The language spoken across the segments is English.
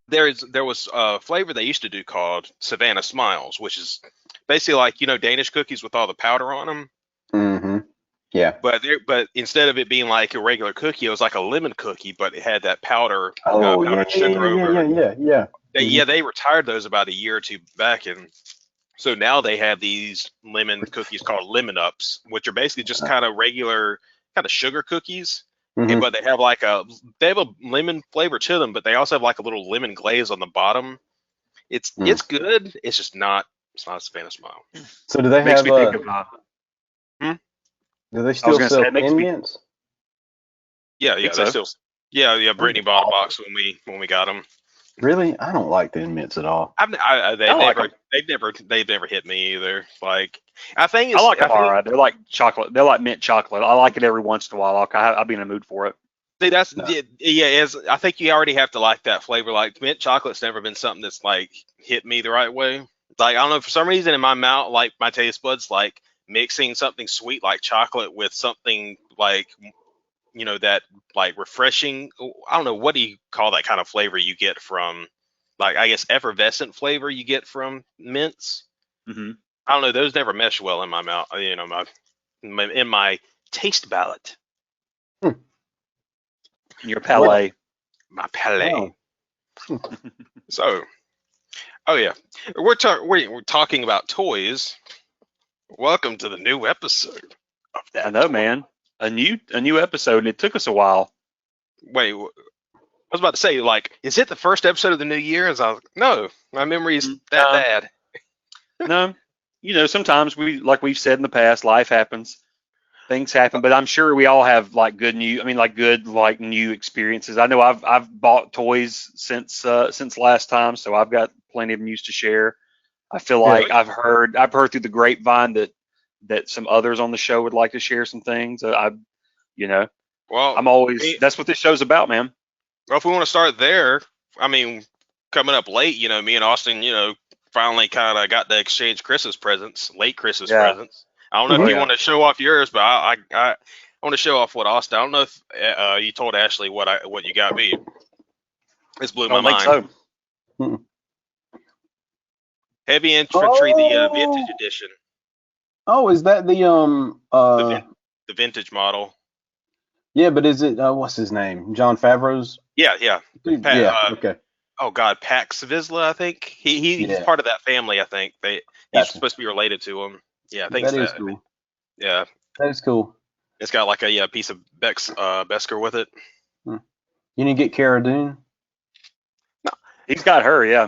there was a flavor they used to do called Savannah Smiles, which is basically like Danish cookies with all the powder on them. Mm-hmm. Yeah. But instead of it being like a regular cookie, it was like a lemon cookie, but it had that Oh, yeah, powdered yeah, sugar yeah, yeah, over. yeah, yeah. Mm-hmm. They retired those about a year or two back, and so now they have these lemon cookies called Lemon Ups, which are basically just kind of regular kind of sugar cookies. Mm-hmm. But they have a lemon flavor to them, but they also have like a little lemon glaze on the bottom. It's good. It's not a Savannah Smile. So do they Makes have me think of. Hmm? do they I was still gonna say sell it makes Thin me. Mints? Yeah, Think they so. still. Yeah. Brittany bought a box when we got them. Really? I don't like Thin Mints at all. They I like never them. they've never hit me either. Like I think I it's like I them all think right. They're like chocolate. They're like mint chocolate. I like it every once in a while. I'll be in a mood for it. see that's No. I think you already have to like that flavor. Like mint chocolate's never been something that's like hit me the right way. Like I don't know, for some reason in my mouth, like my taste buds like mixing something sweet like chocolate with something like that like refreshing. I don't know, what do you call that kind of flavor you get from, like, I guess effervescent flavor you get from mints. Hmm. I don't know, those never mesh well in my mouth, in my taste palate. Your Well, palate. My palate. oh, So, oh yeah, we're talking about toys. Welcome to the new episode of I that know, toy. man. A new episode, and it took us a while. Wait, I was about to say, like, is it the first episode of the new year? As I was, no, my memory's that No, bad. no. Sometimes like we've said in the past, life happens, things happen. But I'm sure we all have like good new. I mean, like good like new experiences. I know I've bought toys since last time, so I've got plenty of news to share. I feel yeah. like I've heard through the grapevine that some others on the show would like to share some things. You know, Well, I'm always that's what this show's about, man. well, if we want to start there, I mean, coming up late, me and Austin, finally kind of got to exchange Christmas presents, late Christmas Yeah. presents. I don't know Mhm. if Oh you yeah. want to show off yours, but I want to show off what Austin. I don't know if you told Ashley what you got me. This blew I my don't think mind. so. Heavy Infantry, the vintage Oh, edition, is that the the the vintage model. yeah, but is it what's his name? John Favreau's? Yeah. Pat, Yeah, okay. oh God, Pax Vizsla, I think he's Yeah, part of that family. I think he's gotcha. supposed to be related to him. Yeah, I think it's That is that. cool. Yeah, That is cool. it's got like a piece of Besker with it. Hmm. You didn't get Cara Dune? No, He's got her, yeah.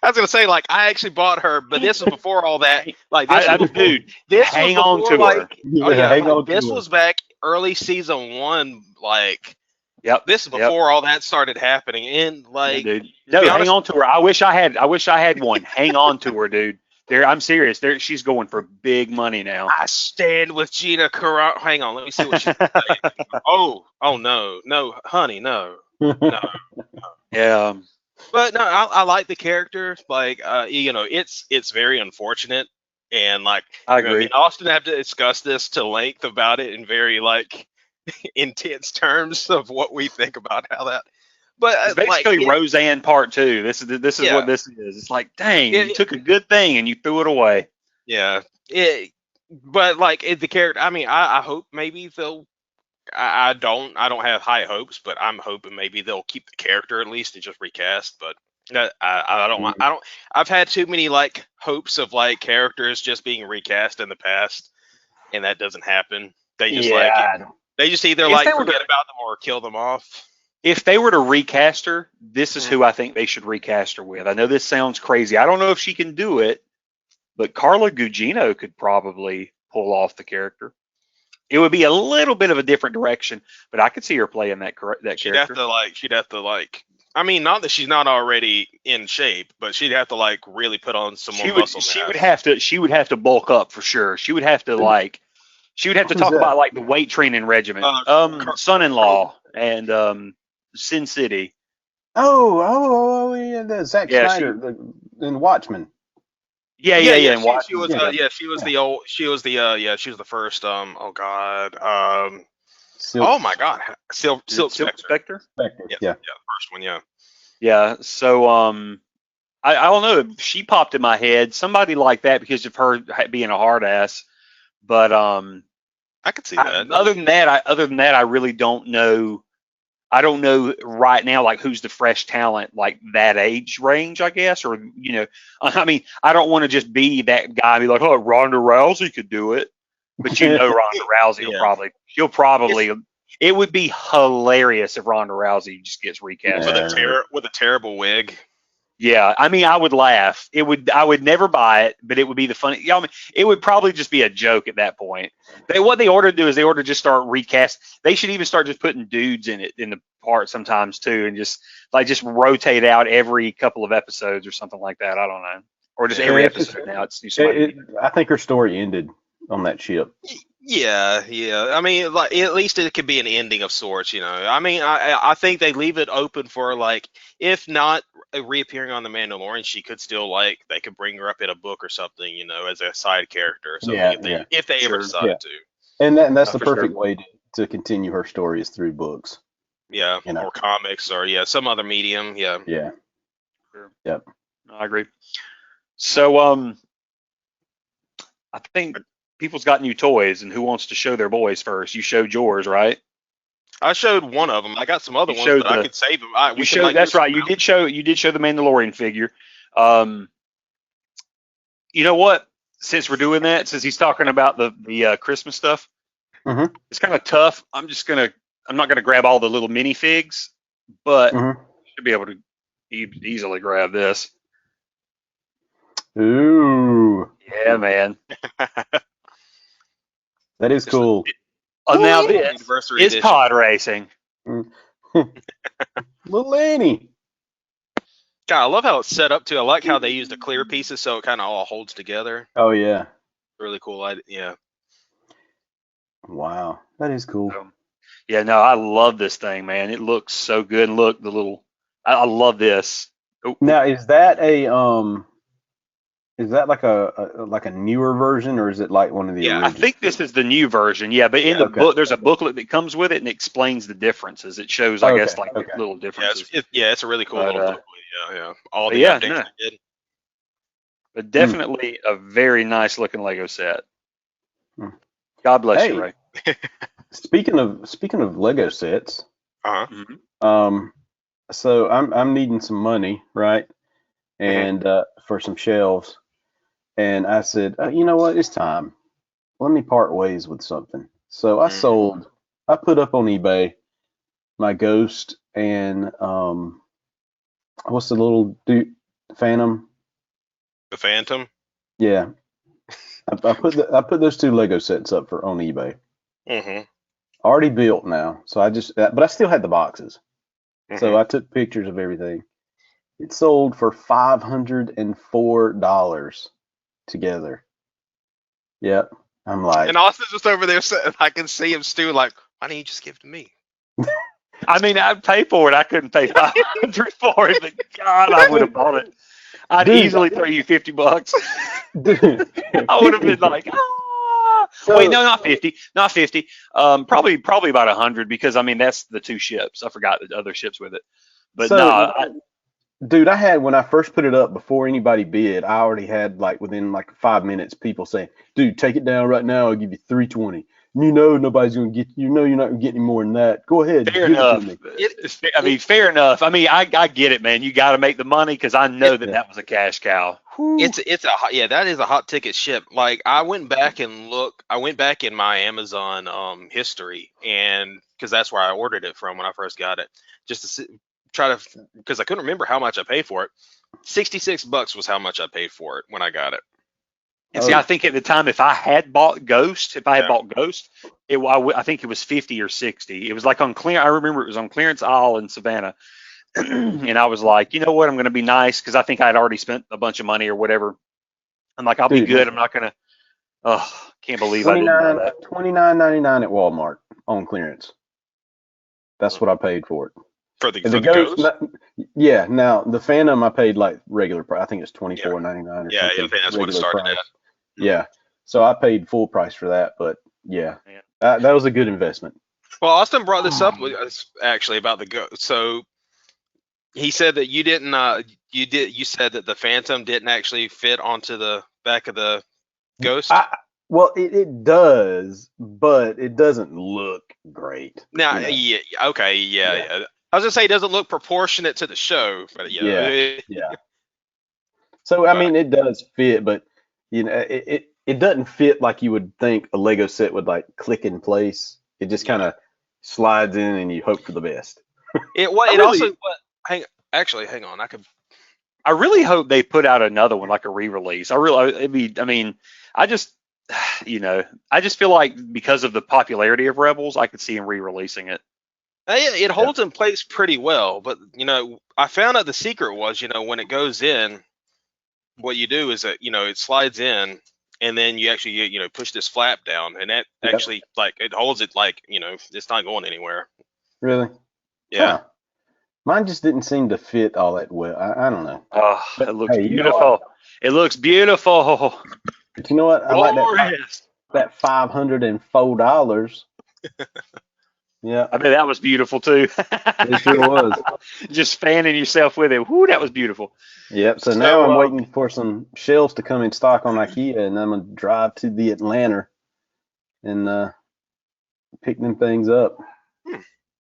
I was gonna say, like, I actually bought her, but this was before all that. Like this was before, Dude, this hang was on before to her. like oh yeah, hang like, on this to was back early season 1. Like Yep, this is yep, before all that started happening. And yeah, like dude. to be No, hang honest, on to her. I wish I had one. Hang on to her, dude. I'm serious. She's going for big money now. I stand with Gina Carano. Hang on, let me see what she's saying. Oh no, honey, no. it. Yeah, But no, I like the character. Like, it's very unfortunate, and like, I me agree. and Austin have to discuss this to length about it in very like intense terms of what we think about how that. But It's like, basically Roseanne Part Two. This is what yeah, this is. It's like, dang, you it, took a good thing and you threw it away. yeah, it. But like the character, I mean, I hope maybe they'll. I don't have high hopes, but I'm hoping maybe they'll keep the character at least and just recast. But I don't want. Mhm. I don't. I've had too many like hopes of like characters just being recast in the past, and that doesn't happen. They just like Yeah. they just either If like they were to forget about them or kill them off. if they were to recast her, this is Mhm. who I think they should recast her with. I know this sounds crazy. I don't know if she can do it, but Carla Gugino could probably pull off the character. It would be a little bit of a different direction, but I could see her playing that She'd have character. to like. She'd have to like. I mean, not that she's not already in shape, but she'd have to like really put on some more muscle mass. She would have to bulk up for sure. She would have to Who's talk that? about like the weight training regimen. Car- Son-in-Law and Sin City. Yeah, the Zack Yeah, Snyder in Watchmen. yeah. and She was. Watchmen. Yeah, Yeah. She was yeah. the old. She was the. Yeah, she was the first. Oh God. Silk Oh my God. Silk Is it Silk Spectre. Spectre? Spectre. Yeah, Yeah. the first one. Yeah. Yeah. So I don't know. She popped in my head. Somebody like that because of her being a hard ass. But I could see that. other than that, I really don't know. I don't know right now, like who's the fresh talent, like that age range, I guess, or I mean, I don't want to just be that guy, and be like, oh, Ronda Rousey could do it, but Ronda Rousey Yeah. she'll probably, it would be hilarious if Ronda Rousey just gets recast. Yeah. With a terrible wig. Yeah, I mean, I would laugh. I would never buy it, but it would be the funny. Yeah, I mean, it would probably just be a joke at that point. What they ought to do is they ought to just start recast. They should even start just putting dudes in the part sometimes too, and just rotate out every couple of episodes or something like that. I don't know, or just every episode now. I think her story ended on that ship. Yeah. I mean, like at least it could be an ending of sorts, I mean, I think they leave it open for like, if not reappearing on the Mandalorian, she could still they could bring her up in a book or something, as a side character or something if they ever decide to. And that's the for perfect sure. way to continue her story is through books. Yeah, or comics or some other medium. Yeah. Yeah. Sure. Yep. I agree. So I think people's got new toys, and who wants to show their boys first? You showed yours, right? I showed one of them. I got some other ones, but I could save them. That's right. You did show the Mandalorian figure. You know what? Since we're doing that, since he's talking about the Christmas stuff, it's kind of tough. I'm not gonna grab all the little minifigs, but should be able to easily grab this. Ooh. Yeah, man. That is cool. Now this is pod racing. Little Annie. God, I love how it's set up too. I like how they use the clear pieces so it kind of all holds together. Oh yeah. Really cool. Yeah. Wow, that is cool. Yeah, no, I love this thing, man. It looks so good. Look, I love this. Oh. Now, is that like a newer version, or is it like one of the originals? I think this is the new version. Yeah, but in the book, there's a booklet that comes with it and explains the differences. It shows, I guess, little differences. Yeah, it's a really cool little booklet. Yeah. All the updates they did. But definitely a very nice looking Lego set. God bless you, Ray. Speaking of Lego sets, so I'm needing some money, right? And for some shelves. And I said, you know what? It's time. Let me part ways with something. So I put up on eBay my Ghost and what's the little dude, Phantom? The Phantom? Yeah. I put those two Lego sets up on eBay. Already built now. So but I still had the boxes. So I took pictures of everything. It sold for $504 together. Yep. I'm like. And Austin's just over there. I can see him stew like, why don't you just give it to me? I mean, I'd pay for it. I couldn't pay $500 for it, but God, I would have bought it. I'd easily throw you $50. Dude, I would have been like, wait, no, not 50, not 50. Probably about 100 because I mean that's the two ships. I forgot the other ships with it, but dude, I had when I first put it up before anybody bid, I already had within 5 minutes people saying, "Dude, take it down right now. I'll give you $320." Nobody's gonna get. You're not gonna get any more than that. Go ahead. Fair enough. Fair enough. I mean, I get it, man. You got to make the money because I know that was a cash cow. That is a hot ticket ship. Like I went back in my Amazon history, and because that's where I ordered it from when I first got it, just to because I couldn't remember how much I paid for it. $66 was how much I paid for it when I got it. And see, I think at the time, if I had bought Ghost, I think it was 50 or 60. It was like on clearance. I remember it was on clearance aisle in Savannah. And I was like, you know what? I'm going to be nice because I think I had already spent a bunch of money or whatever. I'm like, I'll be good. I'm not going to. Can't believe I didn't know that. $29.99 at Walmart on clearance. That's what I paid for it. For the Ghost? Yeah. Now the Phantom I paid regular price. I think it's $24.99 or something. Yeah, I think that's what it started at. Yeah. So I paid full price for that, but that was a good investment. Well, Austin brought this up with us actually about the Ghost. So He said that you didn't. You said that the Phantom didn't actually fit onto the back of the Ghost. Well, it does, but it doesn't look great. Now, you know. yeah, okay, yeah. I was gonna say it doesn't look proportionate to the show, but Yeah. So I mean, it does fit, but it doesn't fit like you would think a Lego set would like click in place. It just kind of slides in, and you hope for the best. Hang on. I really hope they put out another one, like a re-release. I just feel like because of the popularity of Rebels, I could see him re-releasing it. It holds in place pretty well, but I found out the secret was, when it goes in, what you do is that it slides in, and then you actually push this flap down, and that actually it holds it it's not going anywhere. Really? Yeah. Huh. Mine just didn't seem to fit all that well. I don't know. Oh, it looks beautiful. It looks beautiful. But you know what? I like that $504. Yeah. I bet that was beautiful too. It sure was. Just fanning yourself with it. Whoo, that was beautiful. Yep. So now I'm waiting for some shelves to come in stock on IKEA, and I'm gonna drive to the Atlanta and pick them things up.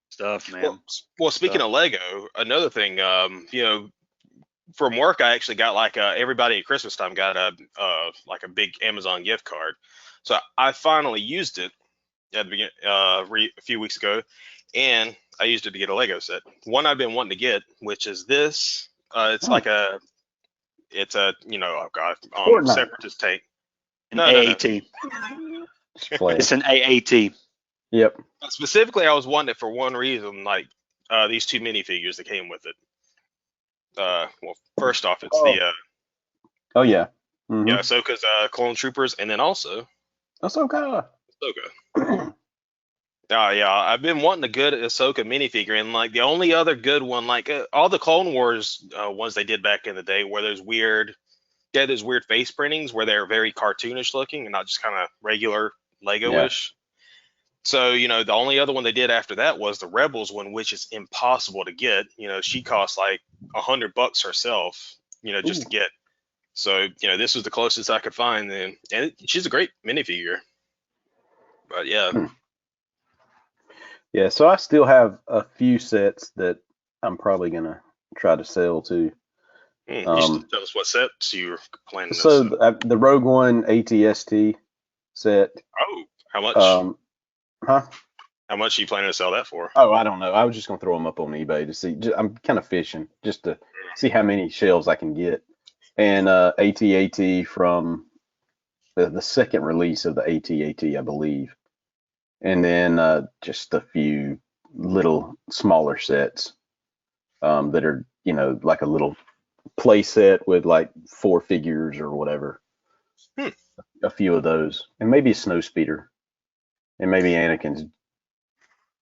Stuff, man. Well, speaking of Lego, another thing, from work, I actually got everybody at Christmas time got a big Amazon gift card. So I finally used it at the beginning, a few weeks ago, and I used it to get a Lego set. One I've been wanting to get, which is this. It's a Separatist tank. AAT. It's an AAT. Yep. Specifically, I was wanting it for one reason, these two minifigures that came with it. Well, first off, it's Oh yeah. Mm-hmm. Yeah, Ahsoka's Clone Troopers, and then also Ahsoka. Yeah, I've been wanting a good Ahsoka minifigure, and the only other good one, all the Clone Wars ones they did back in the day, where there's weird face printings where they're very cartoonish looking and not just kind of regular Lego-ish. Yeah. So, the only other one they did after that was the Rebels one, which is impossible to get. She costs $100 herself, just to get. So, this was the closest I could find, and she's a great minifigure. But yeah. Yeah, so I still have a few sets that I'm probably gonna try to sell too. You should tell us what sets you're planning. So the Rogue One ATST set. Oh, how much? Huh? How much are you planning to sell that for? Oh, I don't know. I was just gonna throw them up on eBay to see. I'm kind of fishing just to see how many shelves I can get. And AT-AT from the second release of the AT-AT, I believe. And then just a few little smaller sets that are, like a little play set with 4 figures or whatever. A few of those, and maybe a snowspeeder, and maybe Anakin's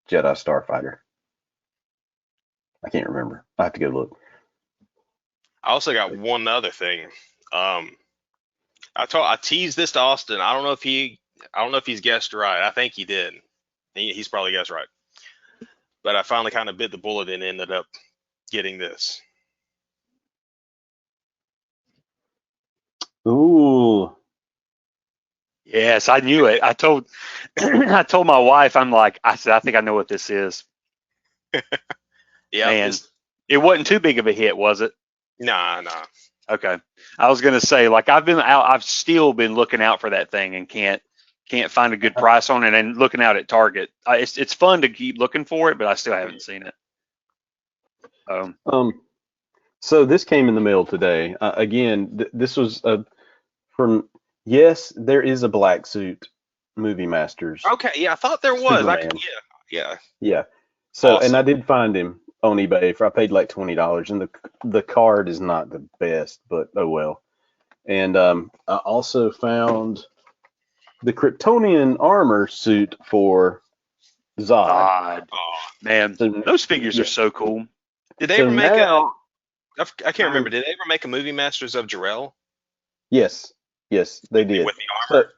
Jedi Starfighter. I can't remember. I have to go look. I also got one other thing. I teased this to Austin. I don't know if he's guessed right. I think he did. He's probably guessed right. But I finally kind of bit the bullet and ended up getting this. Ooh. Yes, I knew it. I told my wife, I said, I think I know what this is. Yeah. Man, it wasn't too big of a hit, was it? Nah. Okay. I was gonna say, I've still been looking out for that thing and can't find a good price on it, and looking out at Target. It's fun to keep looking for it, but I still haven't seen it. So this came in the mail today. Again, this was from. Yes, there is a black suit Movie Masters. Okay, yeah, I thought there was. Yeah. So, awesome. And I did find him on eBay I paid $20, and the card is not the best, but oh well. And I also found the Kryptonian armor suit for Zod. Oh, man, those figures are so cool. Did they ever make I can't remember. Did they ever make a Movie Masters of Daryl? Yes, they did. With the armor?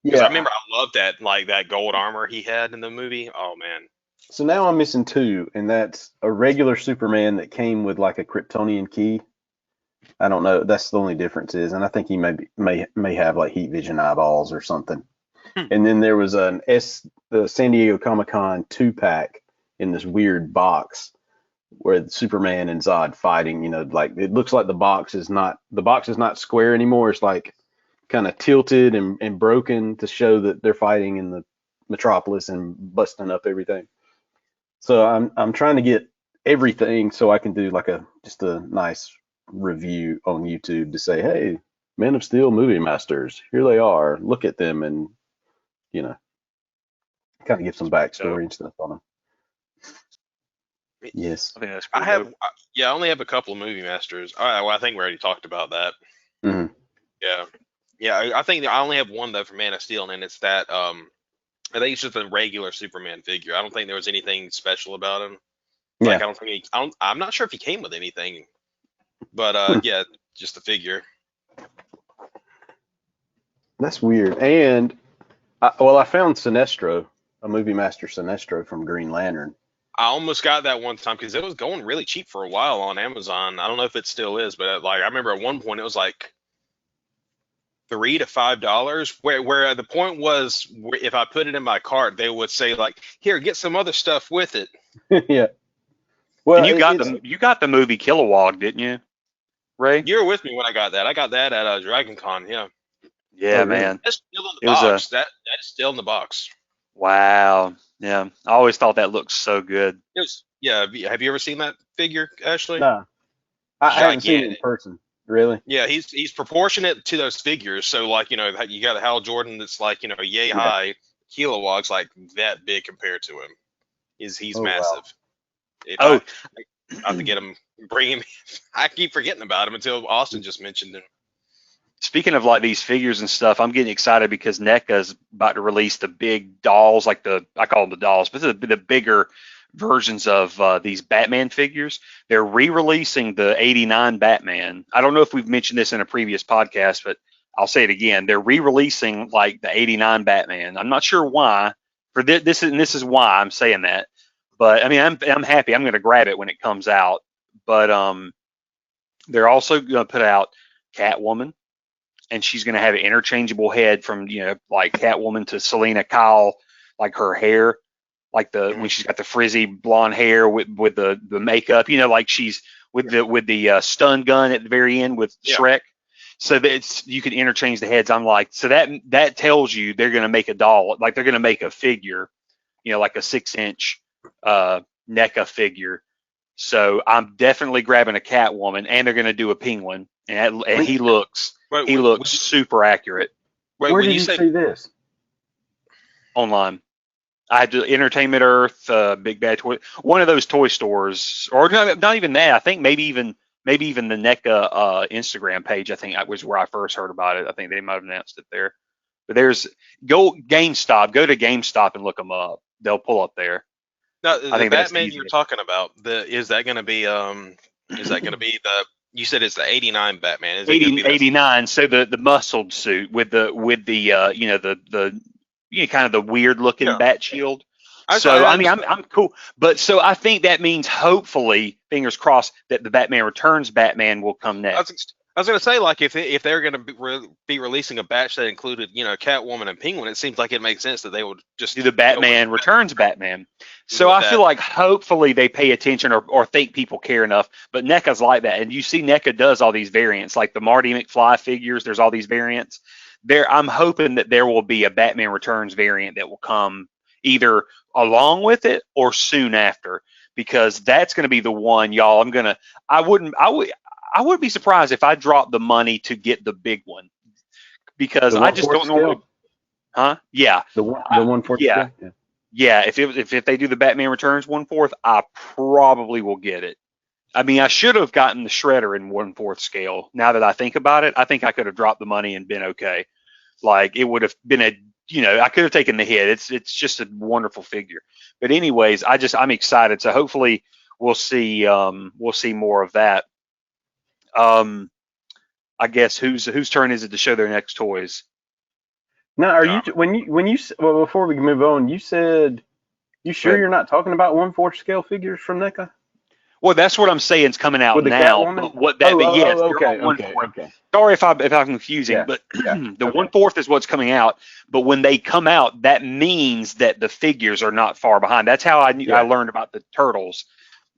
I remember I loved that gold armor he had in the movie. Oh, man. So now I'm missing two, and that's a regular Superman that came with like a Kryptonian key. I don't know. That's the only difference is, and I think he may have like heat vision eyeballs or something. And then there was the San Diego Comic-Con 2-pack in this weird box where Superman and Zod fighting. You know, like it looks like the box is not square anymore. It's like kind of tilted and broken to show that they're fighting in the metropolis and busting up everything. So I'm trying to get everything so I can do like just a nice review on YouTube to say, hey, Man of Steel movie masters, here they are. Look at them, and you know, kind of give some backstory and stuff on them. Yes, I think that's I cool. have, I only have a couple of movie masters. All right, well, I think we already talked about that. Mhm. Yeah. I think I only have one though for Man of Steel, and it's that I think it's just a regular Superman figure. I don't think there was anything special about him. Like Yeah. I'm not sure if he came with anything, but yeah, just a figure. That's weird. And I found Sinestro, a movie master Sinestro from Green Lantern. I almost got that one time because it was going really cheap for a while on Amazon. I don't know if it still is, but like I remember at one point it was like $3 to $5. Where the point was, if I put it in my cart, they would say like, "Here, get some other stuff with it." Yeah. Well, And you got the movie Kilowog, didn't you, Ray? You were with me when I got that. I got that at Dragon Con. Yeah. Yeah, Oh, really? man. That's still in the It was box. That is still in the box. Wow. Yeah. I always thought that looked so good. It was, yeah. Have you ever seen that figure, Ashley? No, I haven't seen it in person. Really? Yeah, he's proportionate to those figures. So like, you know, you got Hal Jordan that's like, you know, yay high. Kilowog's like that big compared to him. He's massive. Wow. If I have to get him, bring him. I keep forgetting about him until Austin just mentioned him. Speaking of like these figures and stuff, I'm getting excited because NECA's about to release the big dolls, like I call them the dolls, but the bigger versions of these Batman figures. They're re-releasing the '89 Batman. I don't know if we've mentioned this in a previous podcast, but I'll say it again. They're re-releasing like the '89 Batman. I'm not sure why. This is why I'm saying that. But I mean, I'm happy. I'm going to grab it when it comes out. But they're also going to put out Catwoman, and she's going to have an interchangeable head from, you know, like Catwoman to Selena Kyle, like her hair, like when she's got the frizzy blonde hair with the makeup, you know, like she's with the stun gun at the very end with Shrek. So that you can interchange the heads. I'm like, so that tells you they're going to make a doll, like they're going to make a figure, you know, like a 6-inch NECA figure. So I'm definitely grabbing a Catwoman, and they're going to do a Penguin, and he looks super accurate. Where did you see this? Online. I had to Entertainment Earth, Big Bad Toy, one of those toy stores, or not even that. I think maybe even the NECA Instagram page. I think that was where I first heard about it. I think they might have announced it there. But go to GameStop and look them up. They'll pull up there. Now, the Batman you're talking about, is that going to be you said it's the '89 Batman? Is it 89. So the muscled suit with the you know, the kind of the weird looking bat shield. I mean, I'm cool, but so I think that means hopefully, fingers crossed, that the Batman Returns Batman will come next. I was going to say, like, if they're going to be releasing a batch that included, you know, Catwoman and Penguin, it seems like it makes sense that they would just do the Batman Returns Batman. So I feel like hopefully they pay attention or think people care enough. But NECA's like that, and you see NECA does all these variants, like the Marty McFly figures. There's all these variants. I'm hoping that there will be a Batman Returns variant that will come either along with it or soon after, because that's going to be the one, y'all. I would be surprised if I dropped the money to get the big one, because I just don't know. Huh? Yeah. The 1/4 scale? Yeah. If they do the Batman Returns 1/4, I probably will get it. I mean, I should have gotten the Shredder in 1/4 scale. Now that I think about it, I think I could have dropped the money and been okay. Like, it would have been I could have taken the hit. It's just a wonderful figure. But anyways, I'm excited. So hopefully we'll see more of that. I guess whose turn is it to show their next toys? Now, are you before we move on, you said You sure you're not talking about 1/4 scale figures from NECA? Well, that's what I'm saying. It's coming out With the now. Catwoman? But what that? But yes, they're Okay, all okay, 1/4. okay. Sorry if I'm confusing, Yeah, but yeah, the okay. 1/4 is what's coming out. But when they come out, that means that the figures are not far behind. That's how I learned about the turtles.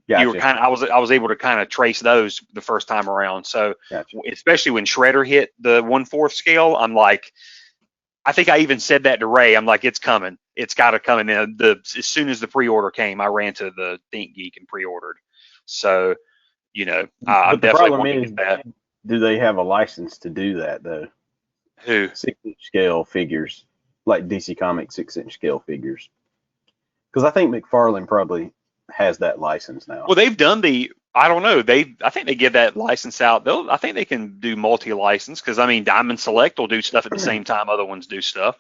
Gotcha. You were I was able to kind of trace those the first time around. So Gotcha. especially when Shredder hit the 1/4 scale, I'm like, I think I even said that to Ray. I'm like, it's coming. It's got to come. And as soon as the pre-order came, I ran to the Think Geek and pre-ordered. So, you know, I'm definitely wanting to get that. Do they have a license to do that though? Who? 6-inch scale figures, like DC Comics 6-inch scale figures. Because I think McFarlane probably has that license now. Well, they've done I don't know. I think they give that license out. I think they can do multi-license because I mean, Diamond Select will do stuff at the same time other ones do stuff,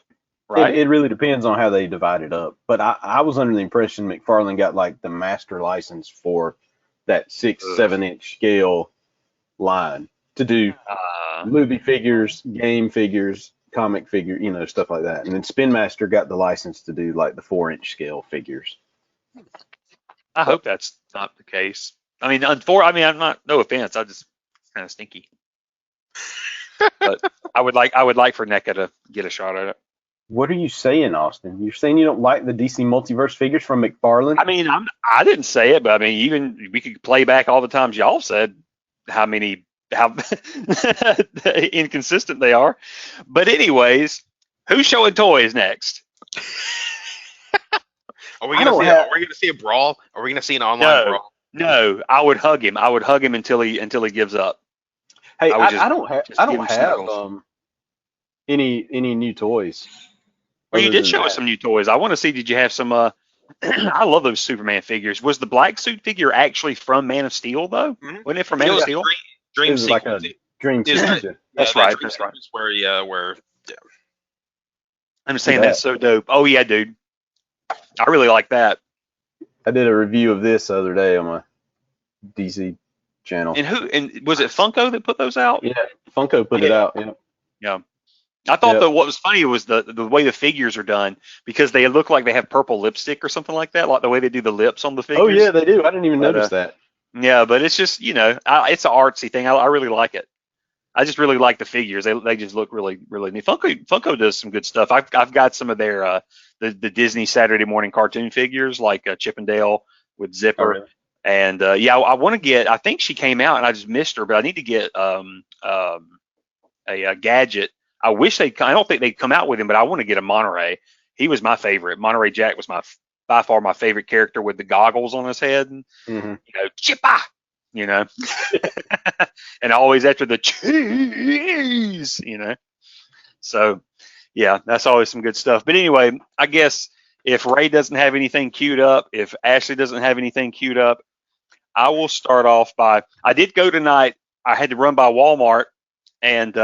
right? It really depends on how they divide it up. But I was under the impression McFarlane got like the master license for that 6-7-inch scale line to do movie figures, game figures, comic figure, stuff like that. And then Spin Master got the license to do like the 4-inch scale figures. I hope that's not the case. I mean, I'm not. No offense. It's kind of stinky. But I would like for NECA to get a shot at it. What are you saying, Austin? You're saying you don't like the DC Multiverse figures from McFarlane? I mean, I didn't say it, but I mean, even we could play back all the times y'all said how inconsistent they are. But anyways, who's showing toys next? Are we gonna see a brawl? Are we gonna see an online brawl? No, I would hug him. I would hug him until he gives up. Hey, I don't have any new toys. Well, you did show us some new toys. I want to see. Did you have some? I love those Superman figures. Was the black suit figure actually from Man of Steel though? Mm-hmm. Wasn't it from Man of Steel? Dream sequence. Like a dream sequence. That's right. Where I'm saying that's so dope. Oh yeah, dude. I really like that. I did a review of this the other day on my DC channel. And was it Funko that put those out? Yeah, Funko put it out. Yeah. Yeah. I thought that what was funny was the way the figures are done because they look like they have purple lipstick or something like that, like the way they do the lips on the figures. Oh yeah, they do. I didn't even notice that. Yeah, but it's just it's an artsy thing. I really like it. I just really like the figures. They just look really really neat. Funko does some good stuff. I've got some of their the Disney Saturday morning cartoon figures like Chip and Dale with Zipper. Oh, really? And I want to get. I think she came out and I just missed her, but I need to get a gadget. I don't think they'd come out with him, but I want to get a Monterey. He was my favorite. Monterey Jack was by far my favorite character with the goggles on his head. Mm-hmm. Chippa, and always after the cheese, So, yeah, that's always some good stuff. But anyway, I guess if Ray doesn't have anything queued up, if Ashley doesn't have anything queued up, I will start off by, I did go tonight. I had to run by Walmart and,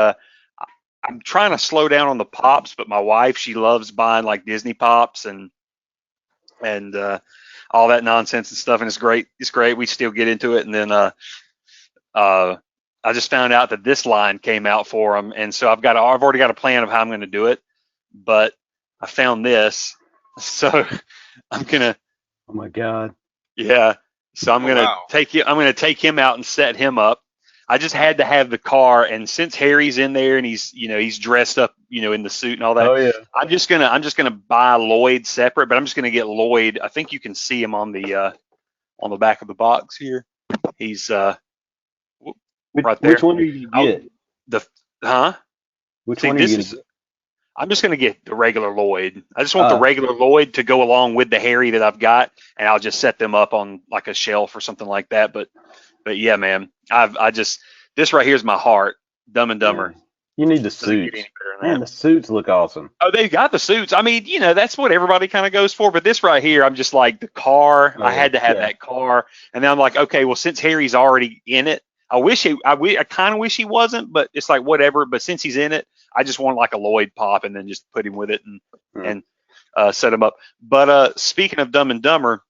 I'm trying to slow down on the pops, but my wife, she loves buying like Disney pops and all that nonsense and stuff. And it's great. It's great. We still get into it. And then, I just found out that this line came out for them. And so I've already got a plan of how I'm going to do it, but I found this. So I'm going to, oh my God. Yeah. So I'm going to take him out and set him up. I just had to have the car, and since Harry's in there and he's dressed up, in the suit and all that. Oh yeah. I'm just gonna buy Lloyd separate, but I'm just gonna get Lloyd. I think you can see him on the back of the box here. He's right there. Which one do you get? Which one are you gonna get? I'm just gonna get the regular Lloyd. I just want the regular Lloyd to go along with the Harry that I've got, and I'll just set them up on like a shelf or something like that. But yeah, man, this right here is my heart. Dumb and Dumber. You need the suits. Man, the suits look awesome. Oh, they got the suits. I mean, that's what everybody kind of goes for. But this right here, I'm just like the car. I had to have that car, and then I'm like, okay, well, since Harry's already in it, I kind of wish he wasn't, but it's like whatever. But since he's in it, I just want like a Lloyd pop, and then just put him with it and set him up. But speaking of Dumb and Dumber.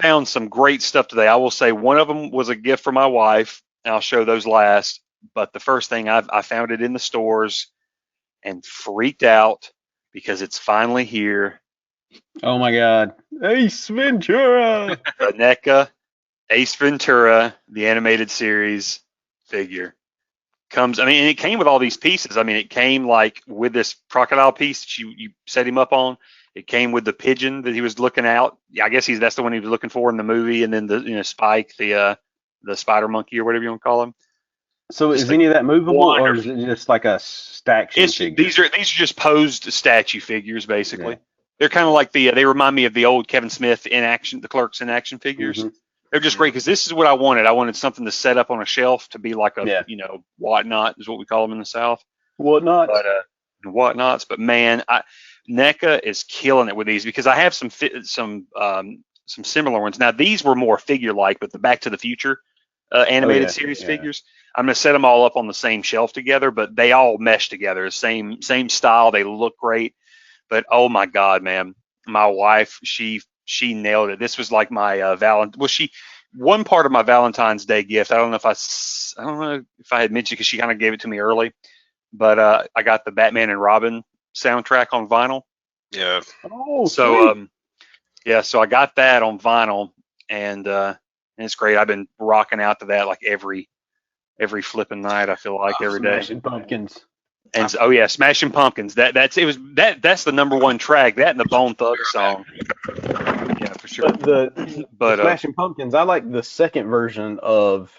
Found some great stuff today. I will say one of them was a gift for my wife, and I'll show those last. But the first thing, I found it in the stores and freaked out because it's finally here. Oh my God, Ace Ventura. The NECA Ace Ventura, the animated series figure comes. I mean, and it came with all these pieces. I mean, it came like with this crocodile piece that you set him up on. It came with the pigeon that he was looking out. Yeah, I guess that's the one he was looking for in the movie, and then the Spike, the spider monkey or whatever you want to call him. So Just is any of that movable, or is wonderful. it just like a staction figure? These are just posed statue figures basically. Yeah. They're kind of like they remind me of the old Kevin Smith in action, the Clerks in action figures. hmm They're just great because this is what I wanted. I wanted something to set up on a shelf to be like a, Yeah. whatnot is what we call them in the South. Whatnot? But whatnots. But man, NECA is killing it with these because I have some similar ones. Now these were more figure like, but the Back to the Future animated series figures. I'm gonna set them all up on the same shelf together, but they all mesh together. Same style. They look great. But oh my God, man, my wife, she nailed it. This was like my one part of my Valentine's Day gift. I don't know if I had mentioned because she kind of gave it to me early, but I got the Batman and Robin soundtrack on vinyl. Yeah. Oh, So so I got that on vinyl, and it's great. I've been rocking out to that like every flipping night. I feel like every day. Smashing Pumpkins. And Smashing Pumpkins. That's the number one track. That and the Bone Thug song. Yeah, for sure. But the Smashing Pumpkins, I like the second version of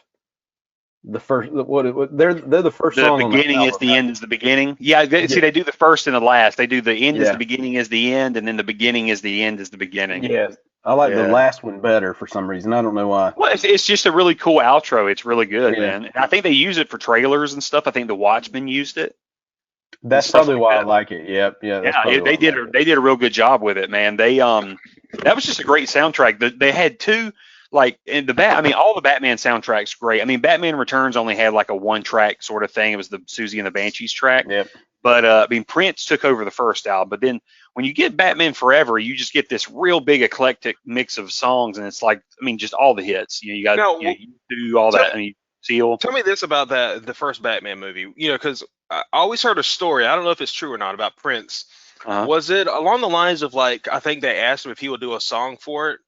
the first. They're the first song. The beginning is the end is the beginning. Yeah, see, they do the first and the last. They do the end is the beginning is the end, and then the beginning is the end is the beginning. Yeah, I like the last one better for some reason. I don't know why. Well, it's just a really cool outro. It's really good, man. And I think they use it for trailers and stuff. I think the Watchmen used it. That's probably why I like it. Yep. Yeah. They did a real good job with it, man. That was just a great soundtrack. They had two like in all the Batman soundtracks great. I mean, Batman Returns only had like a one track sort of thing. It was the Susie and the Banshees track. Yep. But Prince took over the first album. But then when you get Batman Forever, you just get this real big eclectic mix of songs, and it's like just all the hits. You got you do all that. Seal. Tell me this about the first Batman movie. Because I always heard a story. I don't know if it's true or not about Prince. Was it along the lines of like I think they asked him if he would do a song for it,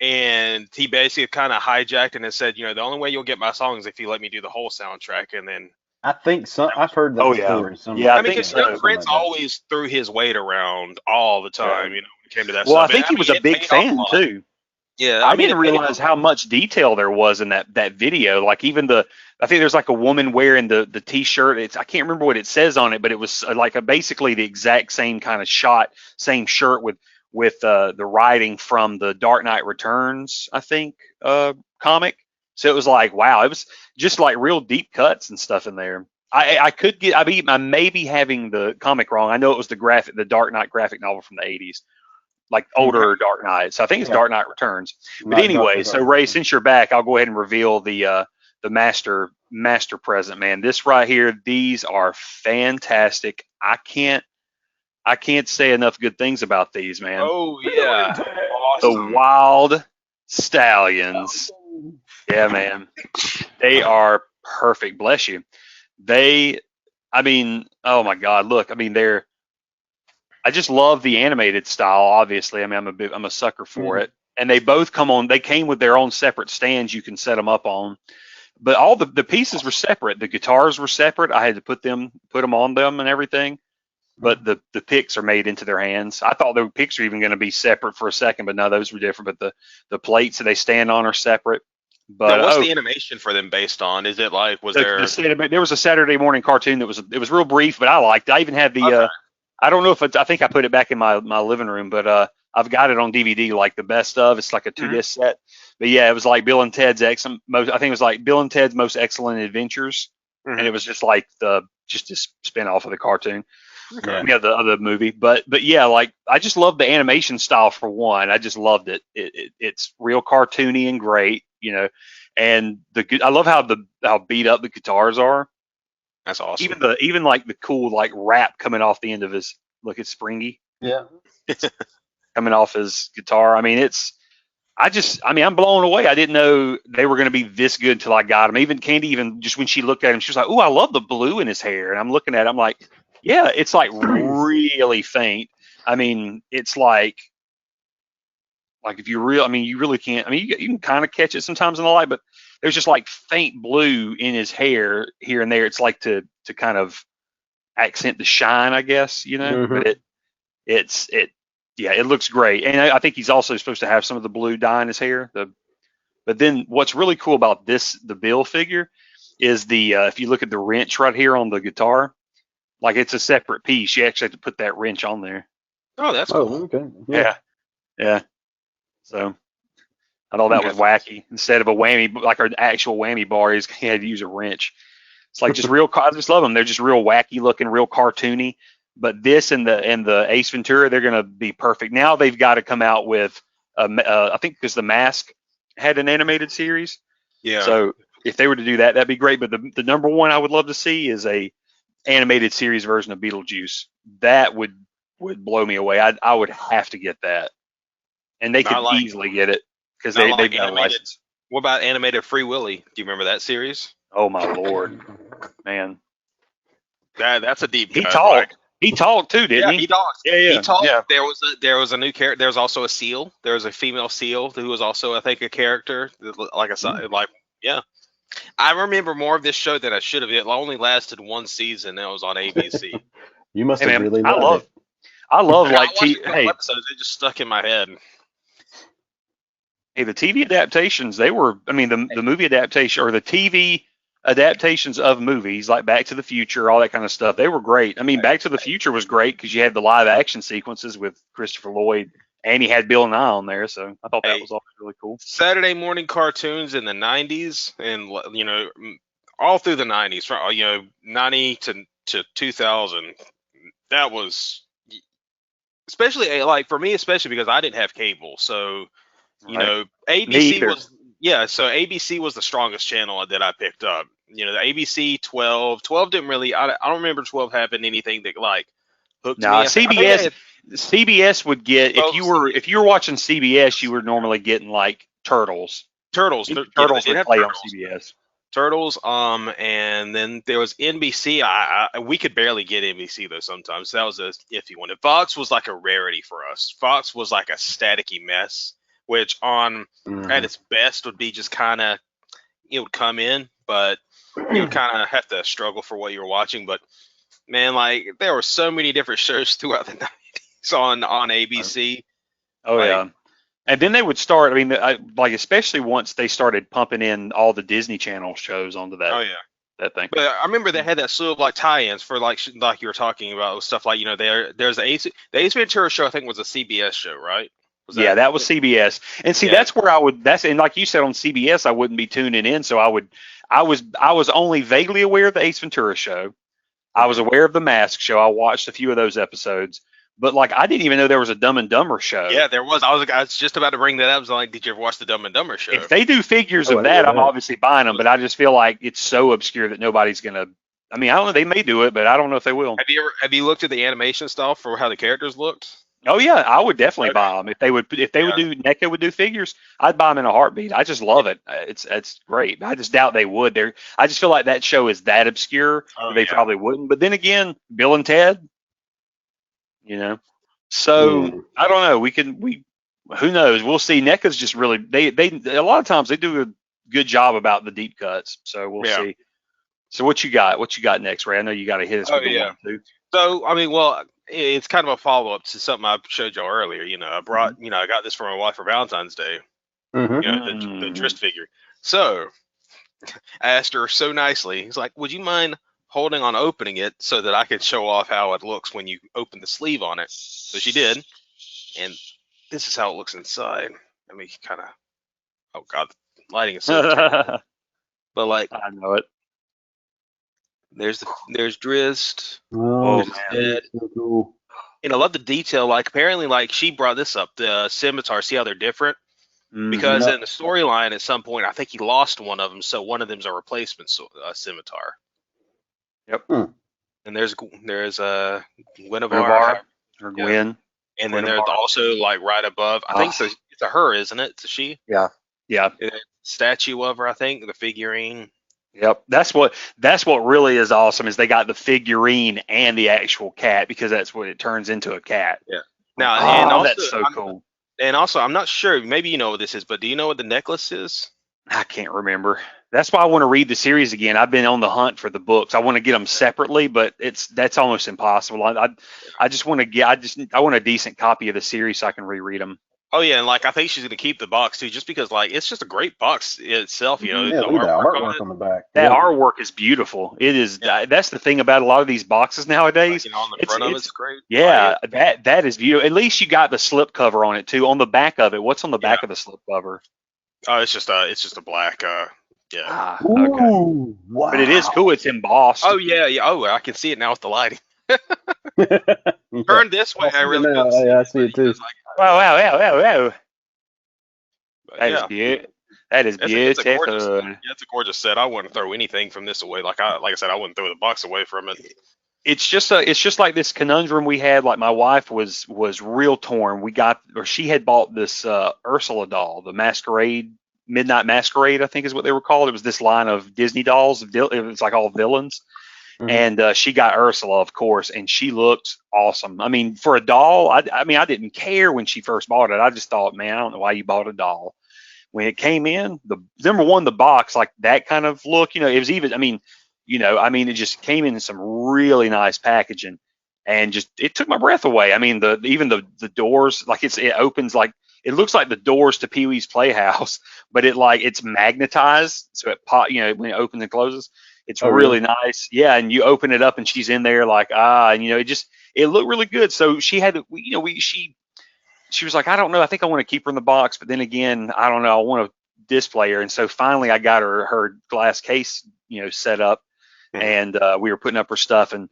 and he basically kind of hijacked and said, the only way you'll get my song is if you let me do the whole soundtrack, and then. I think so. I've heard that story. I mean, because Prince always threw his weight around all the time. When it came to that. Well, stuff. I think he was a big fan too. Yeah, I didn't realize how much detail there was in that video. Like even I think there's like a woman wearing the T-shirt. I can't remember what it says on it, but it was like basically the exact same kind of shot, same shirt with the writing from the Dark Knight Returns, I think, comic. So it was like, wow, it was just like real deep cuts and stuff in there. I may be having the comic wrong. I know it was the Dark Knight graphic novel from the 80s. Like older Dark Knight. So I think it's Dark Knight Returns. But anyway, so Ray, since you're back, I'll go ahead and reveal the master present, man. This right here, these are fantastic. I can't say enough good things about these, man. Oh yeah. Awesome. The Wild Stallions. Yeah, man. They are perfect. Bless you. Oh my God, look, I just love the animated style. Obviously, I'm a sucker for it. And they both they came with their own separate stands you can set them up on. But all the pieces were separate. The guitars were separate. I had to put them on them and everything. But the picks are made into their hands. I thought the picks were even going to be separate for a second, but no, those were different. But the plates that they stand on are separate. But now, what's the animation for them based on? Is it like there was a Saturday morning cartoon it was real brief, but I liked it. I even had the I don't know if I think I put it back in my living room, but I've got it on DVD, like the best of. It's like a 2-disc set. But yeah, it was like Bill and Ted's Most Excellent Adventures, and it was just like just a spin off of the cartoon. Okay. Yeah, the other movie. But yeah, like I just love the animation style for one. I just loved it. It's real cartoony and great, And I love how beat up the guitars are. That's awesome. Even like the cool like rap coming off the end of his look at Springy. Yeah. Coming off his guitar. I'm blown away. I didn't know they were going to be this good till I got him. Even Candy, just when she looked at him, she was like, "Oh, I love the blue in his hair." And I'm looking at it, I'm like, "Yeah, it's like really faint." It's like Like if you you really can't. I mean, you can kind of catch it sometimes in the light, but there's just like faint blue in his hair here and there. It's like to kind of accent the shine, I guess, But it looks great, and I think he's also supposed to have some of the blue dye in his hair. But then what's really cool about the Bill figure is if you look at the wrench right here on the guitar, like it's a separate piece. You actually have to put that wrench on there. Oh, that's cool. Okay. Yeah. So I thought that was wacky. Instead of a whammy, like an actual whammy bar, he had to use a wrench. It's like just real. I just love them. They're just real wacky looking, real cartoony. But this and the Ace Ventura, they're gonna be perfect. Now they've got to come out with, I think because the Mask had an animated series. Yeah. So if they were to do that, that'd be great. But the number one I would love to see is a animated series version of Beetlejuice. That would blow me away. I would have to get that, and they could easily get it because they've got a license. What about animated Free Willy? Do you remember that series? Oh my lord, man! That's a deep. He talked. He talked too, didn't he? Yeah, he talked. Yeah. He talked. Yeah. There was a new character. There was also a seal. There was a female seal who was also, I think, a character. Like I said, I remember more of this show than I should have. It only lasted one season. And it was on ABC. You must have really loved it. I love like episodes. They just stuck in my head. Hey, the TV adaptations, the movie adaptation or the TV adaptations of movies like Back to the Future, all that kind of stuff, they were great. I mean, Back to the Future was great because you had the live action sequences with Christopher Lloyd, and he had Bill Nye on there, so I thought that was always really cool. Saturday morning cartoons in the 90s, and all through the 90s, 90 to 2000, that was, especially like for me, especially because I didn't have cable, so ABC was. Yeah, so ABC was the strongest channel that I picked up. The ABC 12 didn't really. I don't remember 12 having anything that like hooked me. CBS would get if you were watching CBS, you were normally getting like Turtles. Turtles would play on CBS. Turtles. And then there was NBC. We could barely get NBC though sometimes. That was a iffy one. And Fox was like a rarity for us. Fox was like a staticky mess, which at its best would be just kind of, it would come in, but you would kind of have to struggle for what you were watching. But man, like there were so many different shows throughout the 90s on ABC. Oh yeah. And then they would start, especially once they started pumping in all the Disney Channel shows onto that. Oh yeah. That thing. But I remember they had that slew of like tie-ins for like you were talking about with stuff like, there's the Ace Ventura show, I think was a CBS show, right? That was CBS. And see, that's where and like you said on CBS, I wouldn't be tuning in. So I was only vaguely aware of the Ace Ventura show. I was aware of the Mask show. I watched a few of those episodes, but like, I didn't even know there was a Dumb and Dumber show. Yeah, there was. I was just about to bring that up. I was like, did you ever watch the Dumb and Dumber show? If they do figures of that, I'm obviously buying them, but I just feel like it's so obscure that nobody's going to, I don't know. They may do it, but I don't know if they will. Have you looked at the animation style for how the characters looked? Oh yeah, I would definitely buy them if they would do NECA would do figures. I'd buy them in a heartbeat. I just love it. It's great. I just doubt they would. I just feel like that show is that obscure. They probably wouldn't. But then again, Bill and Ted. So I don't know. Who knows? We'll see. NECA's just really they a lot of times they do a good job about the deep cuts. So we'll see. So what you got? What you got next, Ray? I know you got to hit us with the one too. So it's kind of a follow-up to something I showed y'all earlier. I brought, I got this for my wife for Valentine's Day. The Drist figure. So I asked her so nicely. He's like, "Would you mind holding on opening it so that I can show off how it looks when you open the sleeve on it?" So she did, and this is how it looks inside. Let me kind of. Oh God, the lighting is so terrible. But like, I know it. There's Drist. Oh man, so cool. And I love the detail. Like apparently, like she brought this up. The scimitar. See how they're different? Because in the storyline, at some point, I think he lost one of them. So one of them's a replacement scimitar. Yep. And there's Guinevere or Gwen. And then there's also like right above. I think it's a her, isn't it? It's a she. Yeah. Statue of her. I think the figurine. Yep, that's what really is awesome is they got the figurine and the actual cat because that's what it turns into a cat. Yeah. Now, and also, that's so cool. And also, I'm not sure. Maybe you know what this is, but do you know what the necklace is? I can't remember. That's why I want to read the series again. I've been on the hunt for the books. I want to get them separately, but that's almost impossible. I just want to I want a decent copy of the series so I can reread them. Oh yeah, and like I think she's gonna keep the box too, just because like it's just a great box itself. You know, Yeah, the look at that artwork on artwork it, on the back. That Yep. artwork is beautiful. It is. Yeah. That's the thing about a lot of these boxes nowadays. like, on the front of it's great. Yeah, Like, that is beautiful. At least you got the slip cover on it too. On the back of it, what's on the back Yeah. of the slip cover? oh, it's just a black. Yeah. Ah, okay. Ooh, wow. But it is cool. It's embossed. Oh yeah, yeah. Oh, I can see it now with the lighting. Yeah. Turn this way. I really now. couldn't see Yeah, I it, see but it too. it's like, Wow. but That is yeah. beautiful. That is It's a gorgeous, beautiful. yeah, it's a gorgeous set. I wouldn't throw anything from this away. Like I said, I wouldn't throw the box away from it. It's just like this conundrum we had. Like my wife was real torn. She had bought this Ursula doll, the Masquerade, Midnight Masquerade, I think is what they were called. It was this line of Disney dolls. It was like all villains. Mhm. And she got Ursula, of course, and she looked awesome. I mean, for a doll, I mean, I didn't care when she first bought it. I just thought, man, I don't know why you bought a doll. When it came in, the number one, the box, like that kind of look, it was even, it just came in some really nice packaging, and just it took my breath away. I mean, even the doors, like it opens like it looks like the doors to Pee Wee's Playhouse, but it's magnetized, so it when it opens and closes. It's Oh, really really? nice. Yeah, and you open it up and she's in there like and it looked really good. So she had she was like, I don't know, I think I want to keep her in the box, but then again, I don't know, I want to display her. And so finally I got her glass case, set up, and we were putting up her stuff, and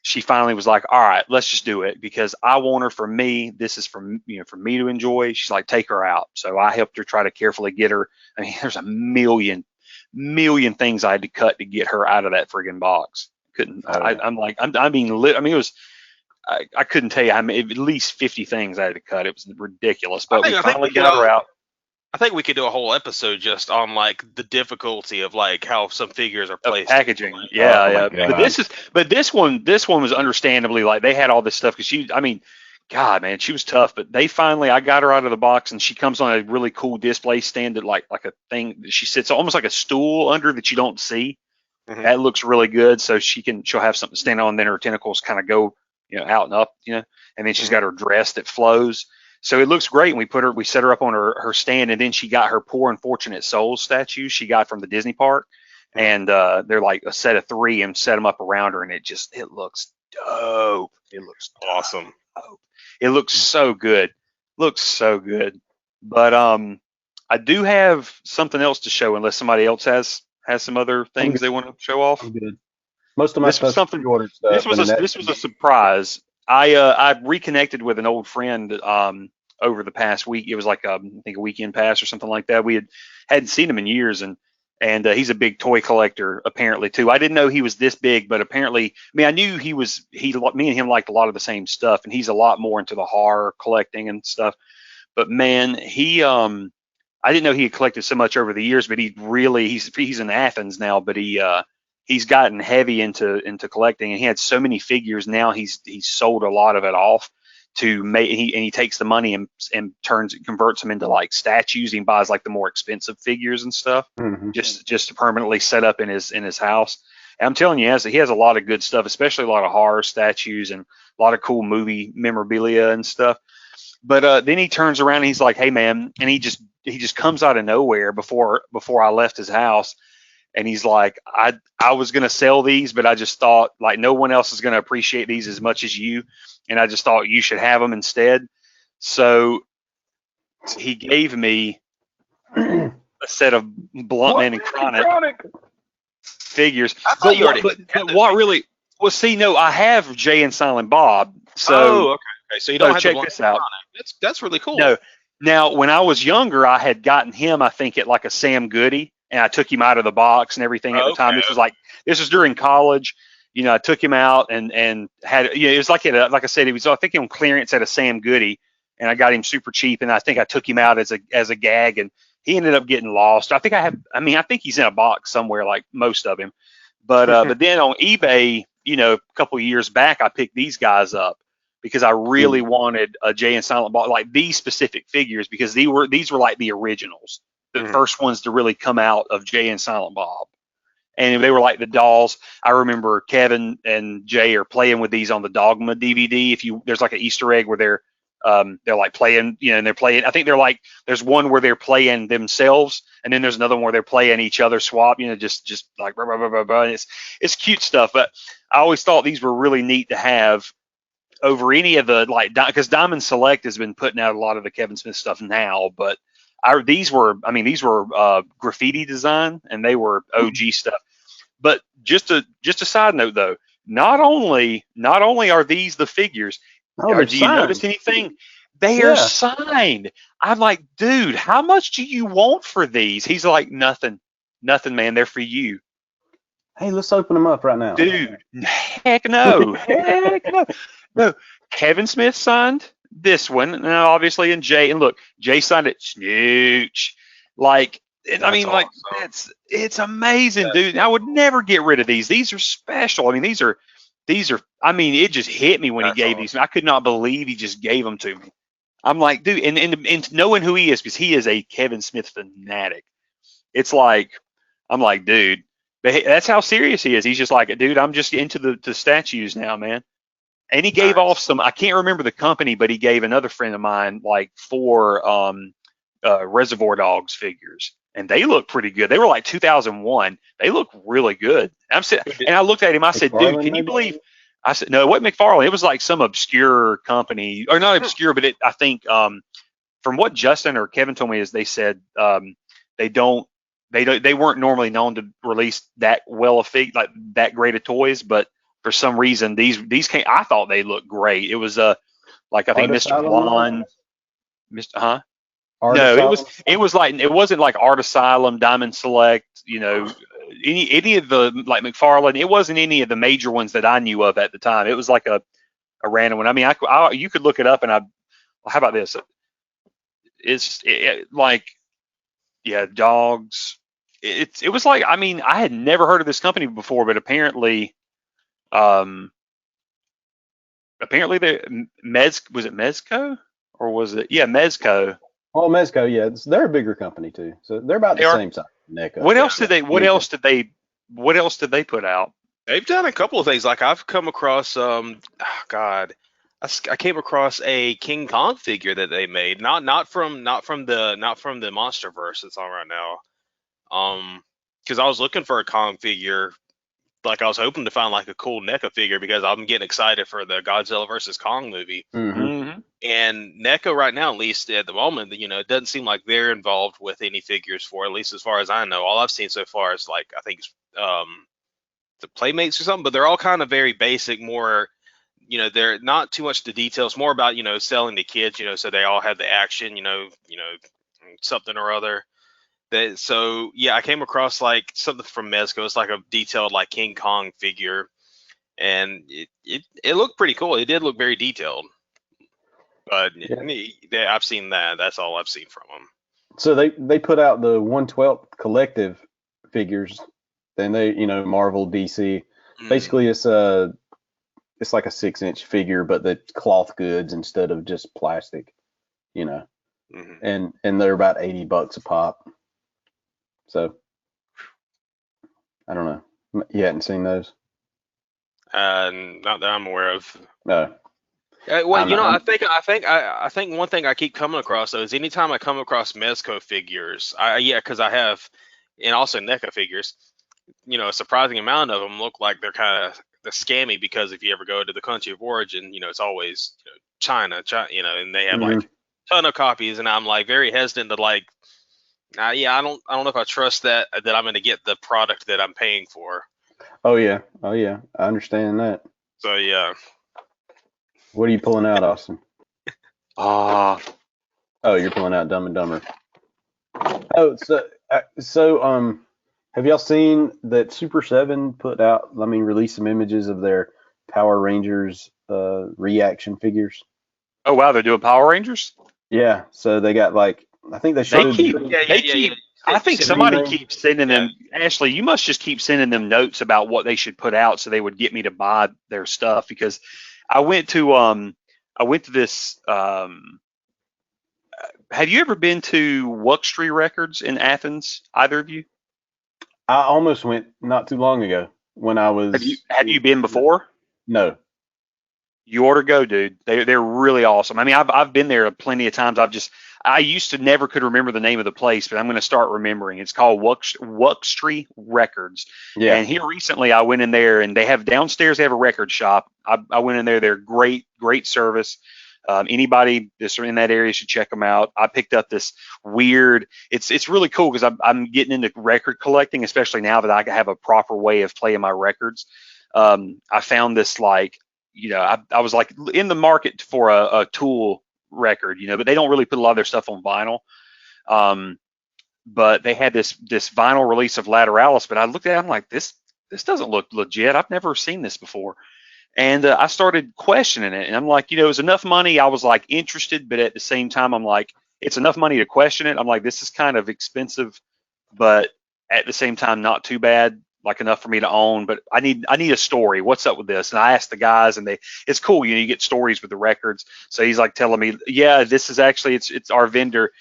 she finally was like, all right, let's just do it because I want her for me. This is for me to enjoy. She's like, take her out. So I helped her try to carefully get her. I mean, there's a million things I had to cut to get her out of that friggin' box. Couldn't. Oh, yeah. It was. I couldn't tell you. I mean, at least 50 things I had to cut. It was ridiculous. But we finally got her out. I think we could do a whole episode just on like the difficulty of like how some figures are placed. Packaging. Like, Yeah. God. But this one was understandably like they had all this stuff because God, man, she was tough. But I got her out of the box, and she comes on a really cool display stand that like a thing that she sits almost like a stool under that you don't see. Mhm. That looks really good. So she'll have something to stand on, then her tentacles kind of go, out and up, and then she's got her dress that flows. So it looks great. And we set her up on her stand, and then she got her Poor Unfortunate Souls statues she got from the Disney park. And they're like a set of 3 and set them up around her. And it looks dope. It looks awesome. dope. It looks so good. But I do have something else to show unless somebody else has some other things they want to show off. I'm good. Most of my stuff ordered stuff. This was a surprise. I reconnected with an old friend over the past week. It was like I think a weekend pass or something like that. We hadn't seen him in years, and he's a big toy collector apparently too. I didn't know he was this big, but apparently, I knew me and him liked a lot of the same stuff, and he's a lot more into the horror collecting and stuff. But man, I didn't know he had collected so much over the years, but he's in Athens now, but he's gotten heavy into collecting, and he had so many figures now. He's sold a lot of it off to make, and he takes the money and converts them into like statues. He buys like the more expensive figures and stuff, just to permanently set up in his house. And I'm telling you, he has a lot of good stuff, especially a lot of horror statues and a lot of cool movie memorabilia and stuff. But then he turns around and he's like, "Hey man," and he just comes out of nowhere before I left his house. And he's like, I was going to sell these, but I just thought like no one else is going to appreciate these as much as you. And I just thought you should have them instead. So he gave me a set of Bluntman and Chronic figures. I thought you already but what really, well, see, no, I have Jay and Silent Bob. So, okay. So you don't have check the this out. That's really cool. No. Now, when I was younger, I had gotten him, I think, at like a Sam Goody. And I took him out of the box and everything at the time. This was during college. I took him out and had, it was like like I said, it was, I think, on clearance at a Sam Goody, and I got him super cheap. And I think I took him out as a gag, and he ended up getting lost. I think he's in a box somewhere, like most of him. But then on eBay, a couple of years back, I picked these guys up because I really wanted a Jay and Silent Bob, like these specific figures, because these were like the originals, the first ones to really come out of Jay and Silent Bob. And they were like the dolls. I remember Kevin and Jay are playing with these on the Dogma DVD. There's like an Easter egg where they're like playing, and they're playing. I think they're like, there's one where they're playing themselves, and then there's another one where they're playing each other swap. Just like blah, blah, blah, blah, blah. It's cute stuff. But I always thought these were really neat to have over any of the because Diamond Select has been putting out a lot of the Kevin Smith stuff now, but these were graffiti design, and they were OG stuff. But just a side note though, not only are these the figures, do you notice anything? They are signed. I'm like, dude, how much do you want for these? He's like, nothing, man. They're for you. Hey, let's open them up right now, dude. Heck no, no. Kevin Smith signed this one, now obviously, and Jay, and look, Jay signed it, snooch. Like, I mean, awesome. Like it's amazing, dude. I would never get rid of these. These are special. I mean, these are. I mean, it just hit me when he gave these. I could not believe he just gave them to me. I'm like, dude, and knowing who he is, because he is a Kevin Smith fanatic. It's like, I'm like, dude, that's how serious he is. He's just like, dude, I'm just into the statues now, man. And he gave off some, I can't remember the company, but he gave another friend of mine like 4 Reservoir Dogs figures, and they look pretty good. They were like 2001. They look really good. And I looked at him. I said, dude, can you believe? I said, no, it wasn't McFarlane. It was like some obscure company, or not obscure, but I think from what Justin or Kevin told me is they said they weren't normally known to release that well of like that great of toys, but for some reason these came. I thought they looked great. It was like I think Mr. Blonde, Mr. No, it was like, it wasn't like Art Asylum, Diamond Select, any of the like McFarlane. It wasn't any of the major ones that I knew of at the time. It was like a random one. I mean, you could look it up, and how about this? It's like, yeah, dogs. It was like, I mean, I had never heard of this company before, but apparently the was it Mezco, or was it Mezco? Oh, Mezco, yeah, they're a bigger company too, so they're about the same size. NECA. What else did they put out? They've done a couple of things. Like I've come across, I came across a King Kong figure that they made, not from the MonsterVerse that's on right now. Because I was looking for a Kong figure, like I was hoping to find like a cool NECA figure, because I'm getting excited for the Godzilla vs. Kong movie. And NECA right now, at least at the moment, it doesn't seem like they're involved with any figures for, at least as far as I know. All I've seen so far is like, I think the Playmates or something, but they're all kind of very basic, more, they're not too much the details, more about, selling to kids, so they all have the action, something or other. So yeah, I came across like something from Mezco. It's like a detailed like King Kong figure, and it looked pretty cool. It did look very detailed, but I've seen that. That's all I've seen from them. So they put out the 1/12 collective figures. Then they, Marvel, DC. Basically, it's like a 6-inch figure, but the cloth goods instead of just plastic, and they're about $80 a pop. So I don't know. You hadn't seen those? Not that I'm aware of. No. Well, I think one thing I keep coming across though is anytime I come across Mezco figures, because I have, and also NECA figures, a surprising amount of them look like they're kind of scammy, because if you ever go to the country of origin, it's always China, and they have like a ton of copies, and I'm like very hesitant to like. I don't know if I trust that I'm going to get the product that I'm paying for. Oh yeah, I understand that. So yeah. What are you pulling out, Austin? Oh, you're pulling out Dumb and Dumber. Oh, so have y'all seen that Super 7 released some images of their Power Rangers reaction figures? Oh wow, they're doing Power Rangers? Yeah, so they got like, I think they showed. I think somebody keeps sending them. Ashley, you must just keep sending them notes about what they should put out, so they would get me to buy their stuff. Because I went to I went to this. Have you ever been to Wuxtry Records in Athens? Either of you? I almost went not too long ago when I was. Have you been before? No. You ought to go, dude. They're really awesome. I mean, I've been there plenty of times. I used to never could remember the name of the place, but I'm going to start remembering. It's called Wuxtry Records. Yeah. And here recently, I went in there, and they have downstairs. They have a record shop. I went in there. They're great service. Anybody that's in that area should check them out. I picked up this weird. It's really cool because I'm getting into record collecting, especially now that I have a proper way of playing my records. I found this I was like in the market for a Tool record, but they don't really put a lot of their stuff on vinyl. But they had this vinyl release of Lateralis, but I looked at it, I'm like, this doesn't look legit. I've never seen this before. And I started questioning it, and I'm like, it was enough money. I was like interested, but at the same time, I'm like, it's enough money to question it. I'm like, this is kind of expensive, but at the same time, not too bad, like enough for me to own. But I need a story. What's up with this? And I asked the guys, and it's cool. You get stories with the records. So he's like telling me, yeah, this is actually it's our vendor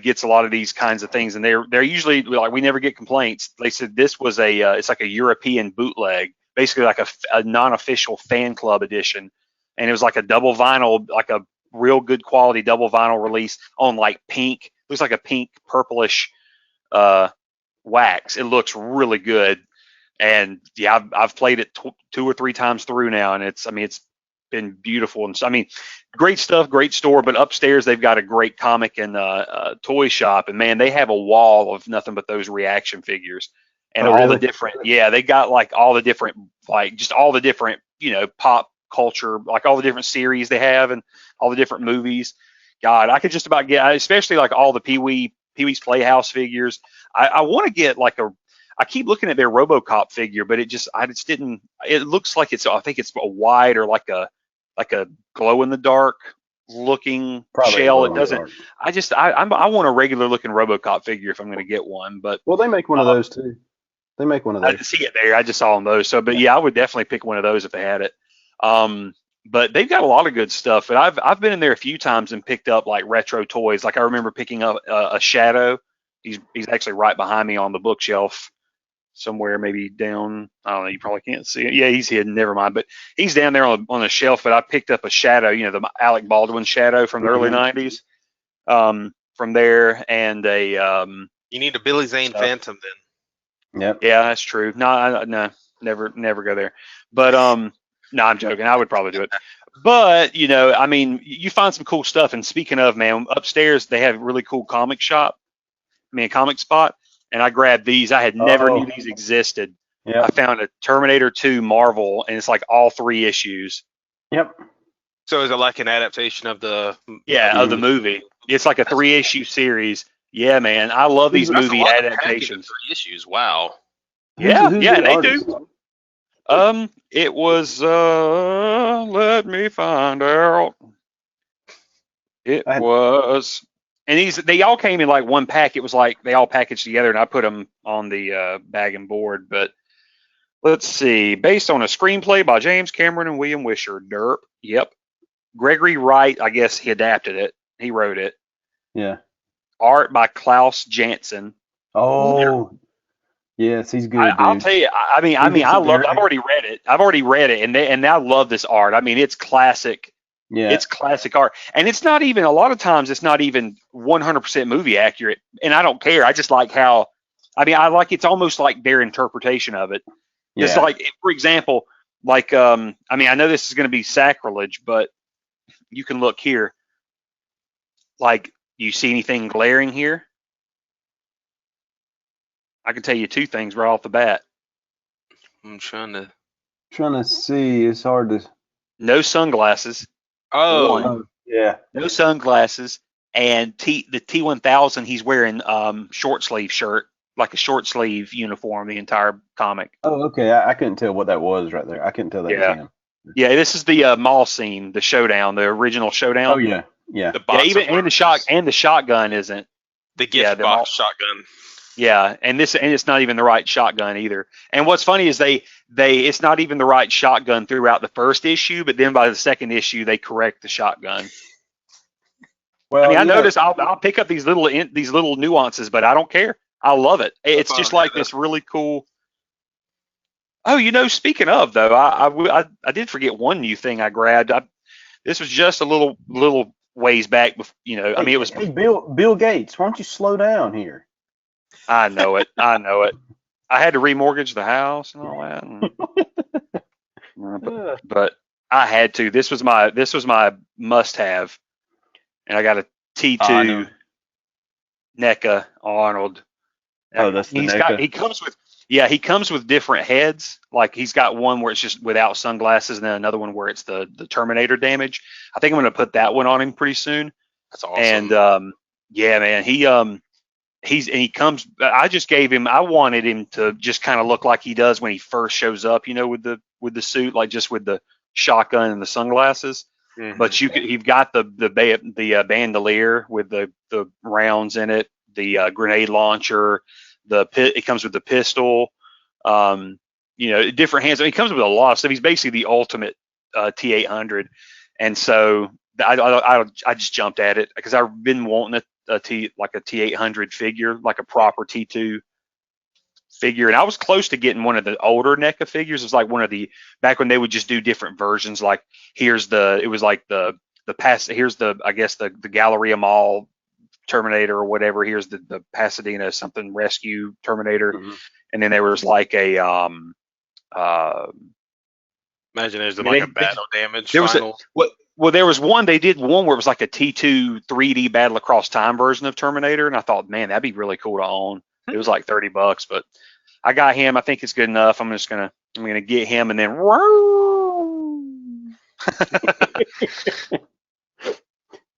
gets a lot of these kinds of things, and they're usually like, we never get complaints. They said this was it's like a European bootleg. Basically like a non-official fan club edition, and it was like a double vinyl, like a real good quality double vinyl release on like pink. Looks like a pink purplish wax. It looks really good, and yeah, I've played it 2 or 3 times through now, and it's been beautiful. And great stuff, great store. But upstairs they've got a great comic and toy shop, and man, they have a wall of nothing but those reaction figures. And all the different, they got like all the different, like just all the different, pop culture, like all the different series they have and all the different movies. God, I could just about get, especially like all the Pee-wee's Playhouse figures. I want to get I keep looking at their RoboCop figure, but I just didn't, it looks like I think it's a white or like a glow in the dark looking shell. It doesn't, I want a regular looking RoboCop figure if I'm going to get one, but. Well, they make one of those too. They make one of those. I didn't see it there. I just saw them those. So, but yeah, I would definitely pick one of those if they had it. But they've got a lot of good stuff. But I've been in there a few times and picked up like retro toys. Like I remember picking up a Shadow. He's actually right behind me on the bookshelf somewhere, maybe down. I don't know. You probably can't see it. Yeah, he's hidden. Never mind. But he's down there on the shelf. But I picked up a Shadow. The Alec Baldwin Shadow from the early '90s. From there, and you need a Billy Zane Phantom then. Yep. Yeah, that's true. No, never go there. But no, I'm joking. I would probably do it. But you find some cool stuff. And speaking of, man, upstairs they have a really cool comic shop. A comic spot. And I grabbed these. I had never knew these existed. Yep. I found a Terminator 2 Marvel, and it's like all 3 issues. Yep. So is it like an adaptation of the? Yeah, of the movie. It's like a 3-issue series. Yeah, man, I love these movie adaptations. 3 issues, wow. Yeah, they do. It was. Let me find out. It was, and they all came in like one pack. It was like they all packaged together, and I put them on the bag and board. But let's see, based on a screenplay by James Cameron and William Wisher. Derp. Yep. Gregory Wright. I guess he adapted it. He wrote it. Yeah. Art by Klaus Janson. Oh, yes, he's good. I'll tell you. I mean, I love. I've already read it, and I love this art. I mean, it's classic. Yeah, it's classic art, and it's not even. A lot of times, it's not even 100% movie accurate, and I don't care. I just like how. I mean, I like it's almost like their interpretation of it. It's like, for example, like I mean, I know this is going to be sacrilege, but you can look here. Like. You see anything glaring here? I can tell you 2 things right off the bat. I'm trying to see. It's hard to. No sunglasses. Oh, yeah. No sunglasses, and the T-1000. He's wearing short sleeve shirt, like a short sleeve uniform. The entire comic. Oh, okay. I couldn't tell what that was right there. I couldn't tell that was him. Yeah, this is the mall scene, the showdown, the original showdown. Oh yeah. Yeah. The shotgun isn't the gift box shotgun. Yeah, and it's not even the right shotgun either. And what's funny is it's not even the right shotgun throughout the first issue, but then by the second issue they correct the shotgun. Well, I mean, I notice I'll pick up these little nuances, but I don't care. I love it. It's just like this really cool. Oh, speaking of though, I did forget one new thing I grabbed. This was just a little ways back. I mean, it was. Hey, Bill Gates, why don't you slow down here? I know it. I had to remortgage the house and all that. But I had to. This was my must-have, and I got a T2 NECA Arnold. Oh, that's the NECA. He comes with different heads. Like he's got one where it's just without sunglasses, and then another one where it's the Terminator damage. I think I'm going to put that one on him pretty soon. That's awesome. And yeah, man, he comes. I just gave him. I wanted him to just kind of look like he does when he first shows up. With the suit, like just with the shotgun and the sunglasses. Mm-hmm. But you've got the bandolier with the rounds in it, the grenade launcher. It comes with the pistol. Different hands. I mean, it comes with a lot of stuff. He's basically the ultimate T800, and so I just jumped at it because I've been wanting a T800 figure, like a proper T2 figure, and I was close to getting one of the older NECA figures. It was like one of the back when they would just do different versions. Like here's the Galleria Mall Terminator or whatever. Here's the Pasadena something rescue Terminator, mm-hmm. And then there was like a imagine there's like a battle damage. There was one. They did one where it was like a T2 3D Battle Across Time version of Terminator, and I thought, man, that'd be really cool to own. It was like $30, but I got him. I think it's good enough. I'm gonna get him and then. Oh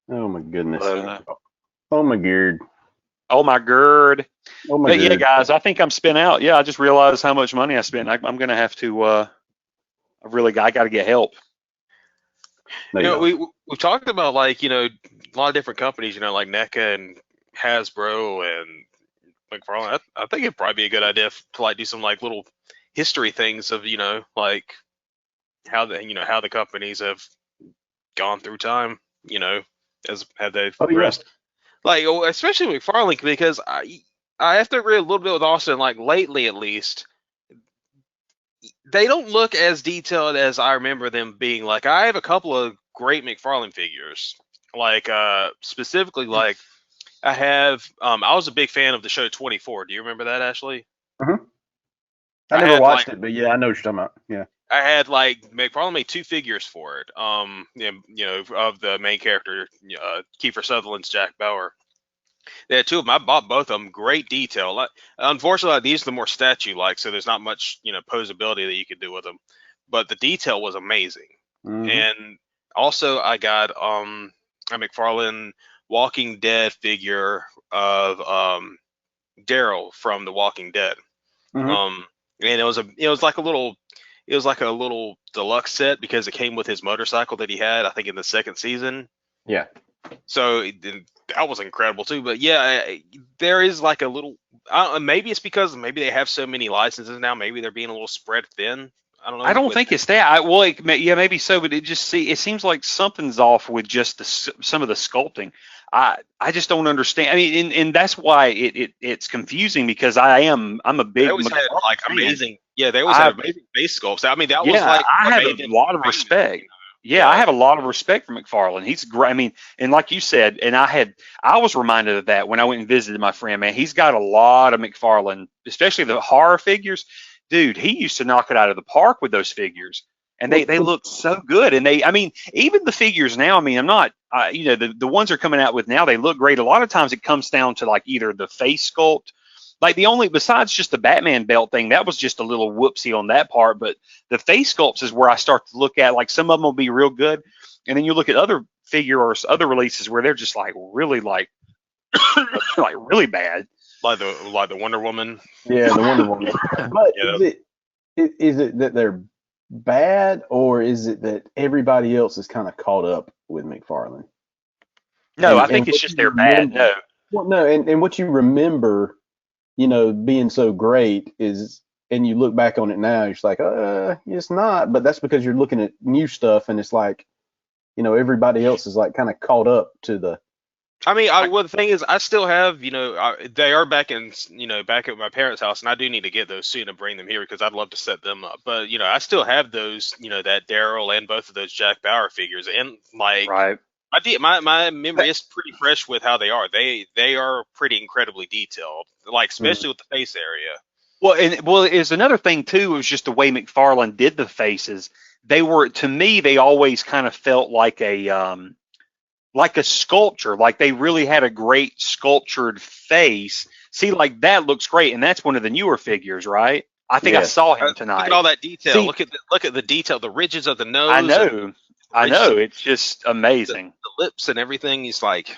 my goodness. Oh my gold. Oh my gird. Oh my God. Yeah, guys, I think I'm spent out. Yeah, I just realized how much money I spent. I'm gonna have to. I got to get help. We've talked about like a lot of different companies. Like NECA and Hasbro and McFarlane. I think it'd probably be a good idea to like do some like little history things of like how the companies have gone through time. As have they progressed. Yeah. Like, especially McFarlane, because I have to agree a little bit with Austin. Like lately, at least, they don't look as detailed as I remember them being. Like, I have a couple of great McFarlane figures. Like, specifically, like I have. I was a big fan of the show 24. Do you remember that, Ashley? Mm-hmm. I never watched it, but yeah, I know what you're talking about. Yeah. I had like McFarlane made 2 figures for it. Of the main character, Kiefer Sutherland's Jack Bauer. They had 2 of them. I bought both of them. Great detail. Unfortunately, these are the more statue-like, so there's not much posability that you could do with them. But the detail was amazing. Mm-hmm. And also, I got a McFarlane Walking Dead figure of Daryl from The Walking Dead. Mm-hmm. And it was like a little deluxe set because it came with his motorcycle that he had, I think, in the 2nd season. Yeah. So that was incredible too. But yeah, there is like a little. Maybe it's because maybe they have so many licenses now. Maybe they're being a little spread thin. I don't know. I don't think it's that. Maybe so, but it seems like something's off with just some of the sculpting. I just don't understand. I mean, and that's why it's confusing because I'm a big. They always had like amazing. Yeah, they always had amazing face sculpts. I mean, that was like. I have a lot of respect. Yeah, I have a lot of respect for McFarlane. He's great. I mean, and like you said, and I was reminded of that when I went and visited my friend. Man, he's got a lot of McFarlane, especially the horror figures. Dude, he used to knock it out of the park with those figures, and they look so good. And even the figures now. I mean, I'm not, the ones they're coming out with now, they look great. A lot of times it comes down to like either the face sculpt. Like besides just the Batman belt thing, that was just a little whoopsie on that part. But the face sculpts is where I start to look at, like some of them will be real good. And then you look at other figure or other releases where they're just like really like really bad. Like the Wonder Woman. Yeah, the Wonder Woman. But is it that they're bad, or is it that everybody else is kind of caught up with McFarlane? No, I think it's just they're bad. No. Well, no, and what you remember being so great is, and you look back on it now, you're just like, it's not. But that's because you're looking at new stuff, and it's like, everybody else is like kind of caught up to the. I mean, well, the thing is, I still have, they are back back at my parents' house, and I do need to get those soon and bring them here because I'd love to set them up. But, I still have those, that Daryl and both of those Jack Bauer figures. And, like, Right. my memory is pretty fresh with how they are. They are pretty incredibly detailed, like, especially with the face area. Well, is another thing, too, was just the way McFarlane did the faces. To me, they always kind of felt like a sculpture, like they really had a great sculptured face. See, like that looks great, and that's one of the newer figures, right? I think I saw him tonight. Look at all that detail. See, look at the detail, the ridges of the nose. I know. It's just amazing. The lips and everything. He's like.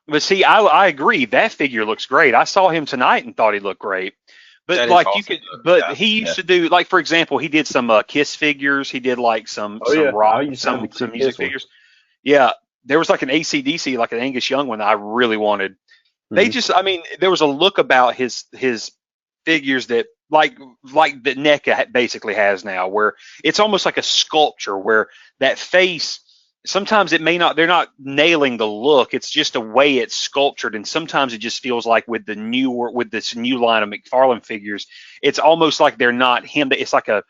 But see, I agree. That figure looks great. I saw him tonight and thought he looked great. But like you could, he used to do, like, for example, he did some Kiss figures. He did like some rock, some music figures. Yeah. There was like an AC/DC, like an Angus Young one that I really wanted. They just, I mean, there was a look about his figures that like that NECA basically has now, where it's almost like a sculpture, where that face, sometimes they're not nailing the look. It's just a way it's sculptured. And sometimes it just feels like with this new line of McFarlane figures, it's almost like they're not him. It's like a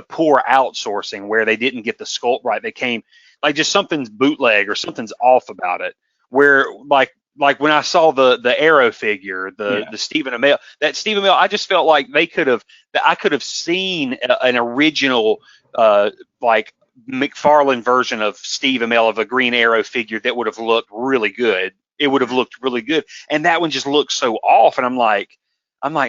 poor outsourcing where they didn't get the sculpt right. They came, like, just something's bootleg or something's off about it. Where like when I saw the Arrow figure, the Stephen Amell, I just felt like I could have seen an original like McFarlane version of Steve Amell of a Green Arrow figure that would have looked really good. It would have looked really good, and that one just looks so off. And I'm like,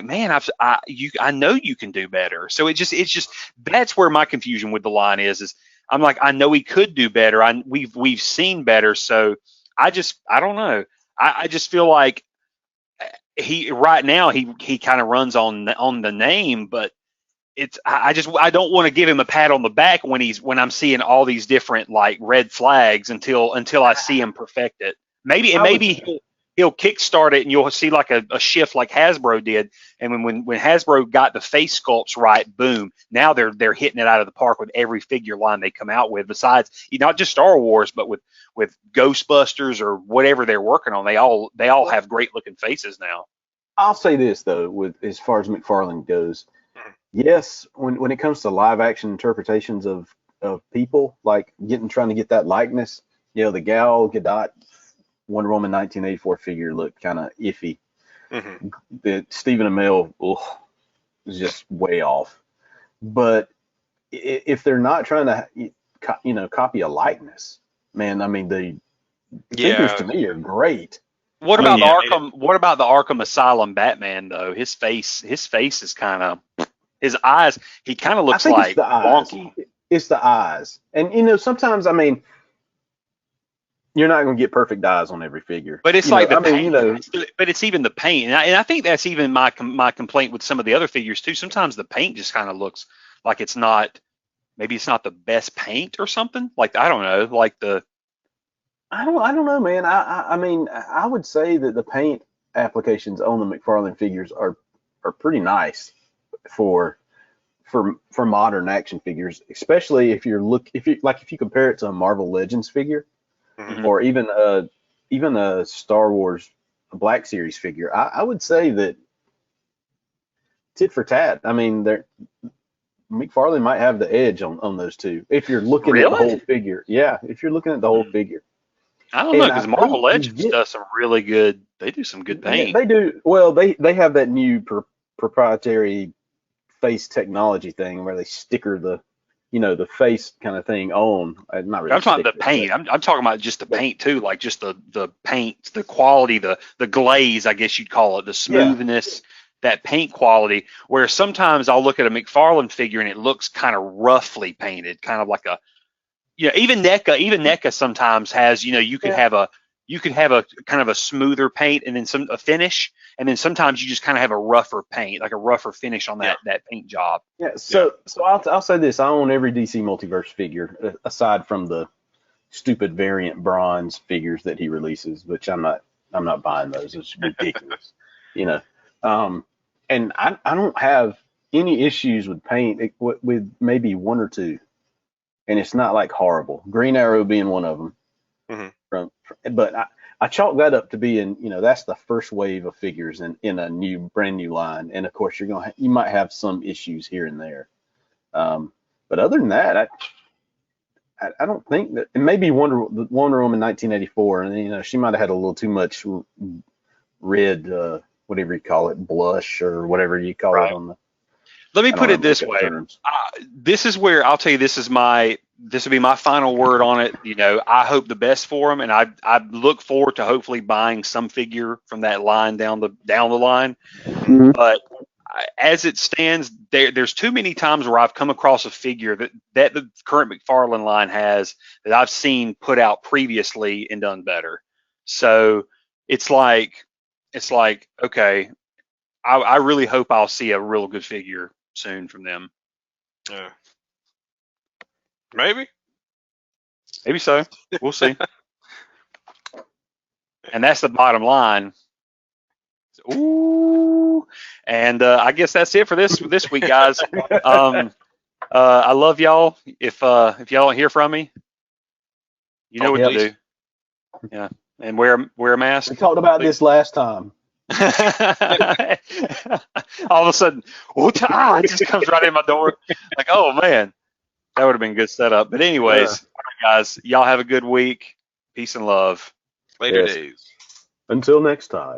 man, I know you can do better. So it's just that's where my confusion with the line is I'm like, I know he could do better. We've seen better. So I don't know. I just feel like right now he kind of runs on the name, but I don't want to give him a pat on the back when I'm seeing all these different like red flags until I see him perfect it. Maybe he'll kickstart it and you'll see like a shift like Hasbro did. And when Hasbro got the face sculpts right, boom, now they're hitting it out of the park with every figure line they come out with, besides not just Star Wars, but with Ghostbusters or whatever they're working on. They all have great looking faces now. I'll say this though, with as far as McFarlane goes, yes, when it comes to live action interpretations of people, like trying to get that likeness, the Gal Gadot Wonder Woman 1984 figure looked kind of iffy. Mm-hmm. The Stephen Amell was just way off. But if they're not trying to, copy a likeness, man, I mean, the figures to me are great. What about the Arkham Asylum Batman though? His face is kind of, his eyes. He kind of looks like wonky. It's the eyes, and sometimes, I mean, you're not going to get perfect eyes on every figure. But it's like the paint. But it's even the paint, and I think that's even my complaint with some of the other figures too. Sometimes the paint just kind of looks like it's not. Maybe it's not the best paint or something. Like, I don't know. Like I don't know, man. I mean, I would say that the paint applications on the McFarlane figures are pretty nice for modern action figures, especially if you compare it to a Marvel Legends figure. Mm-hmm. Or even a Star Wars Black Series figure. I would say that tit for tat. I mean, McFarlane might have the edge on those two if you're looking at the whole figure. Yeah, if you're looking at the whole figure. I don't know, because Marvel Legends does some really good. They do some good paint. They do. Well, they have that new proprietary face technology thing where they sticker the face kind of thing on. Not really. I'm talking about the paint. I'm talking about just the paint too, like just the paint, the quality, the glaze, I guess you'd call it, the smoothness, that paint quality. Where sometimes I'll look at a McFarlane figure and it looks kind of roughly painted, kind of like a, even NECA sometimes has, you could have a kind of a smoother paint and then a finish, and then sometimes you just kind of have a rougher paint, like a rougher finish on that paint job. Yeah. So I'll say this: I own every DC Multiverse figure aside from the stupid variant bronze figures that he releases, which I'm not buying those. It's ridiculous, and I don't have any issues with paint with maybe one or two, and it's not like horrible. Green Arrow being one of them. But I chalk that up to being, that's the first wave of figures in a brand new line, and of course you might have some issues here and there. But other than that, I don't think that, and maybe Wonder Woman 1984, and she might have had a little too much red, whatever you call it, blush or whatever you call it on the. Let me put it this way. This is where I'll tell you, this will be my final word on it. I hope the best for them, and I look forward to hopefully buying some figure from that line down the line. Mm-hmm. But as it stands, there's too many times where I've come across a figure that the current McFarlane line has that I've seen put out previously and done better. So it's like, okay, I really hope I'll see a real good figure soon from them. Yeah. Maybe so. We'll see. And that's the bottom line. Ooh. And I guess that's it for this week, guys. I love y'all. If y'all don't hear from me, you know what to do. Yeah. And wear a mask. We talked about this last time. All of a sudden, it just comes right in my door. Like, oh man, that would have been a good setup. But anyways, all right, guys, y'all have a good week. Peace and love. Later days. Until next time.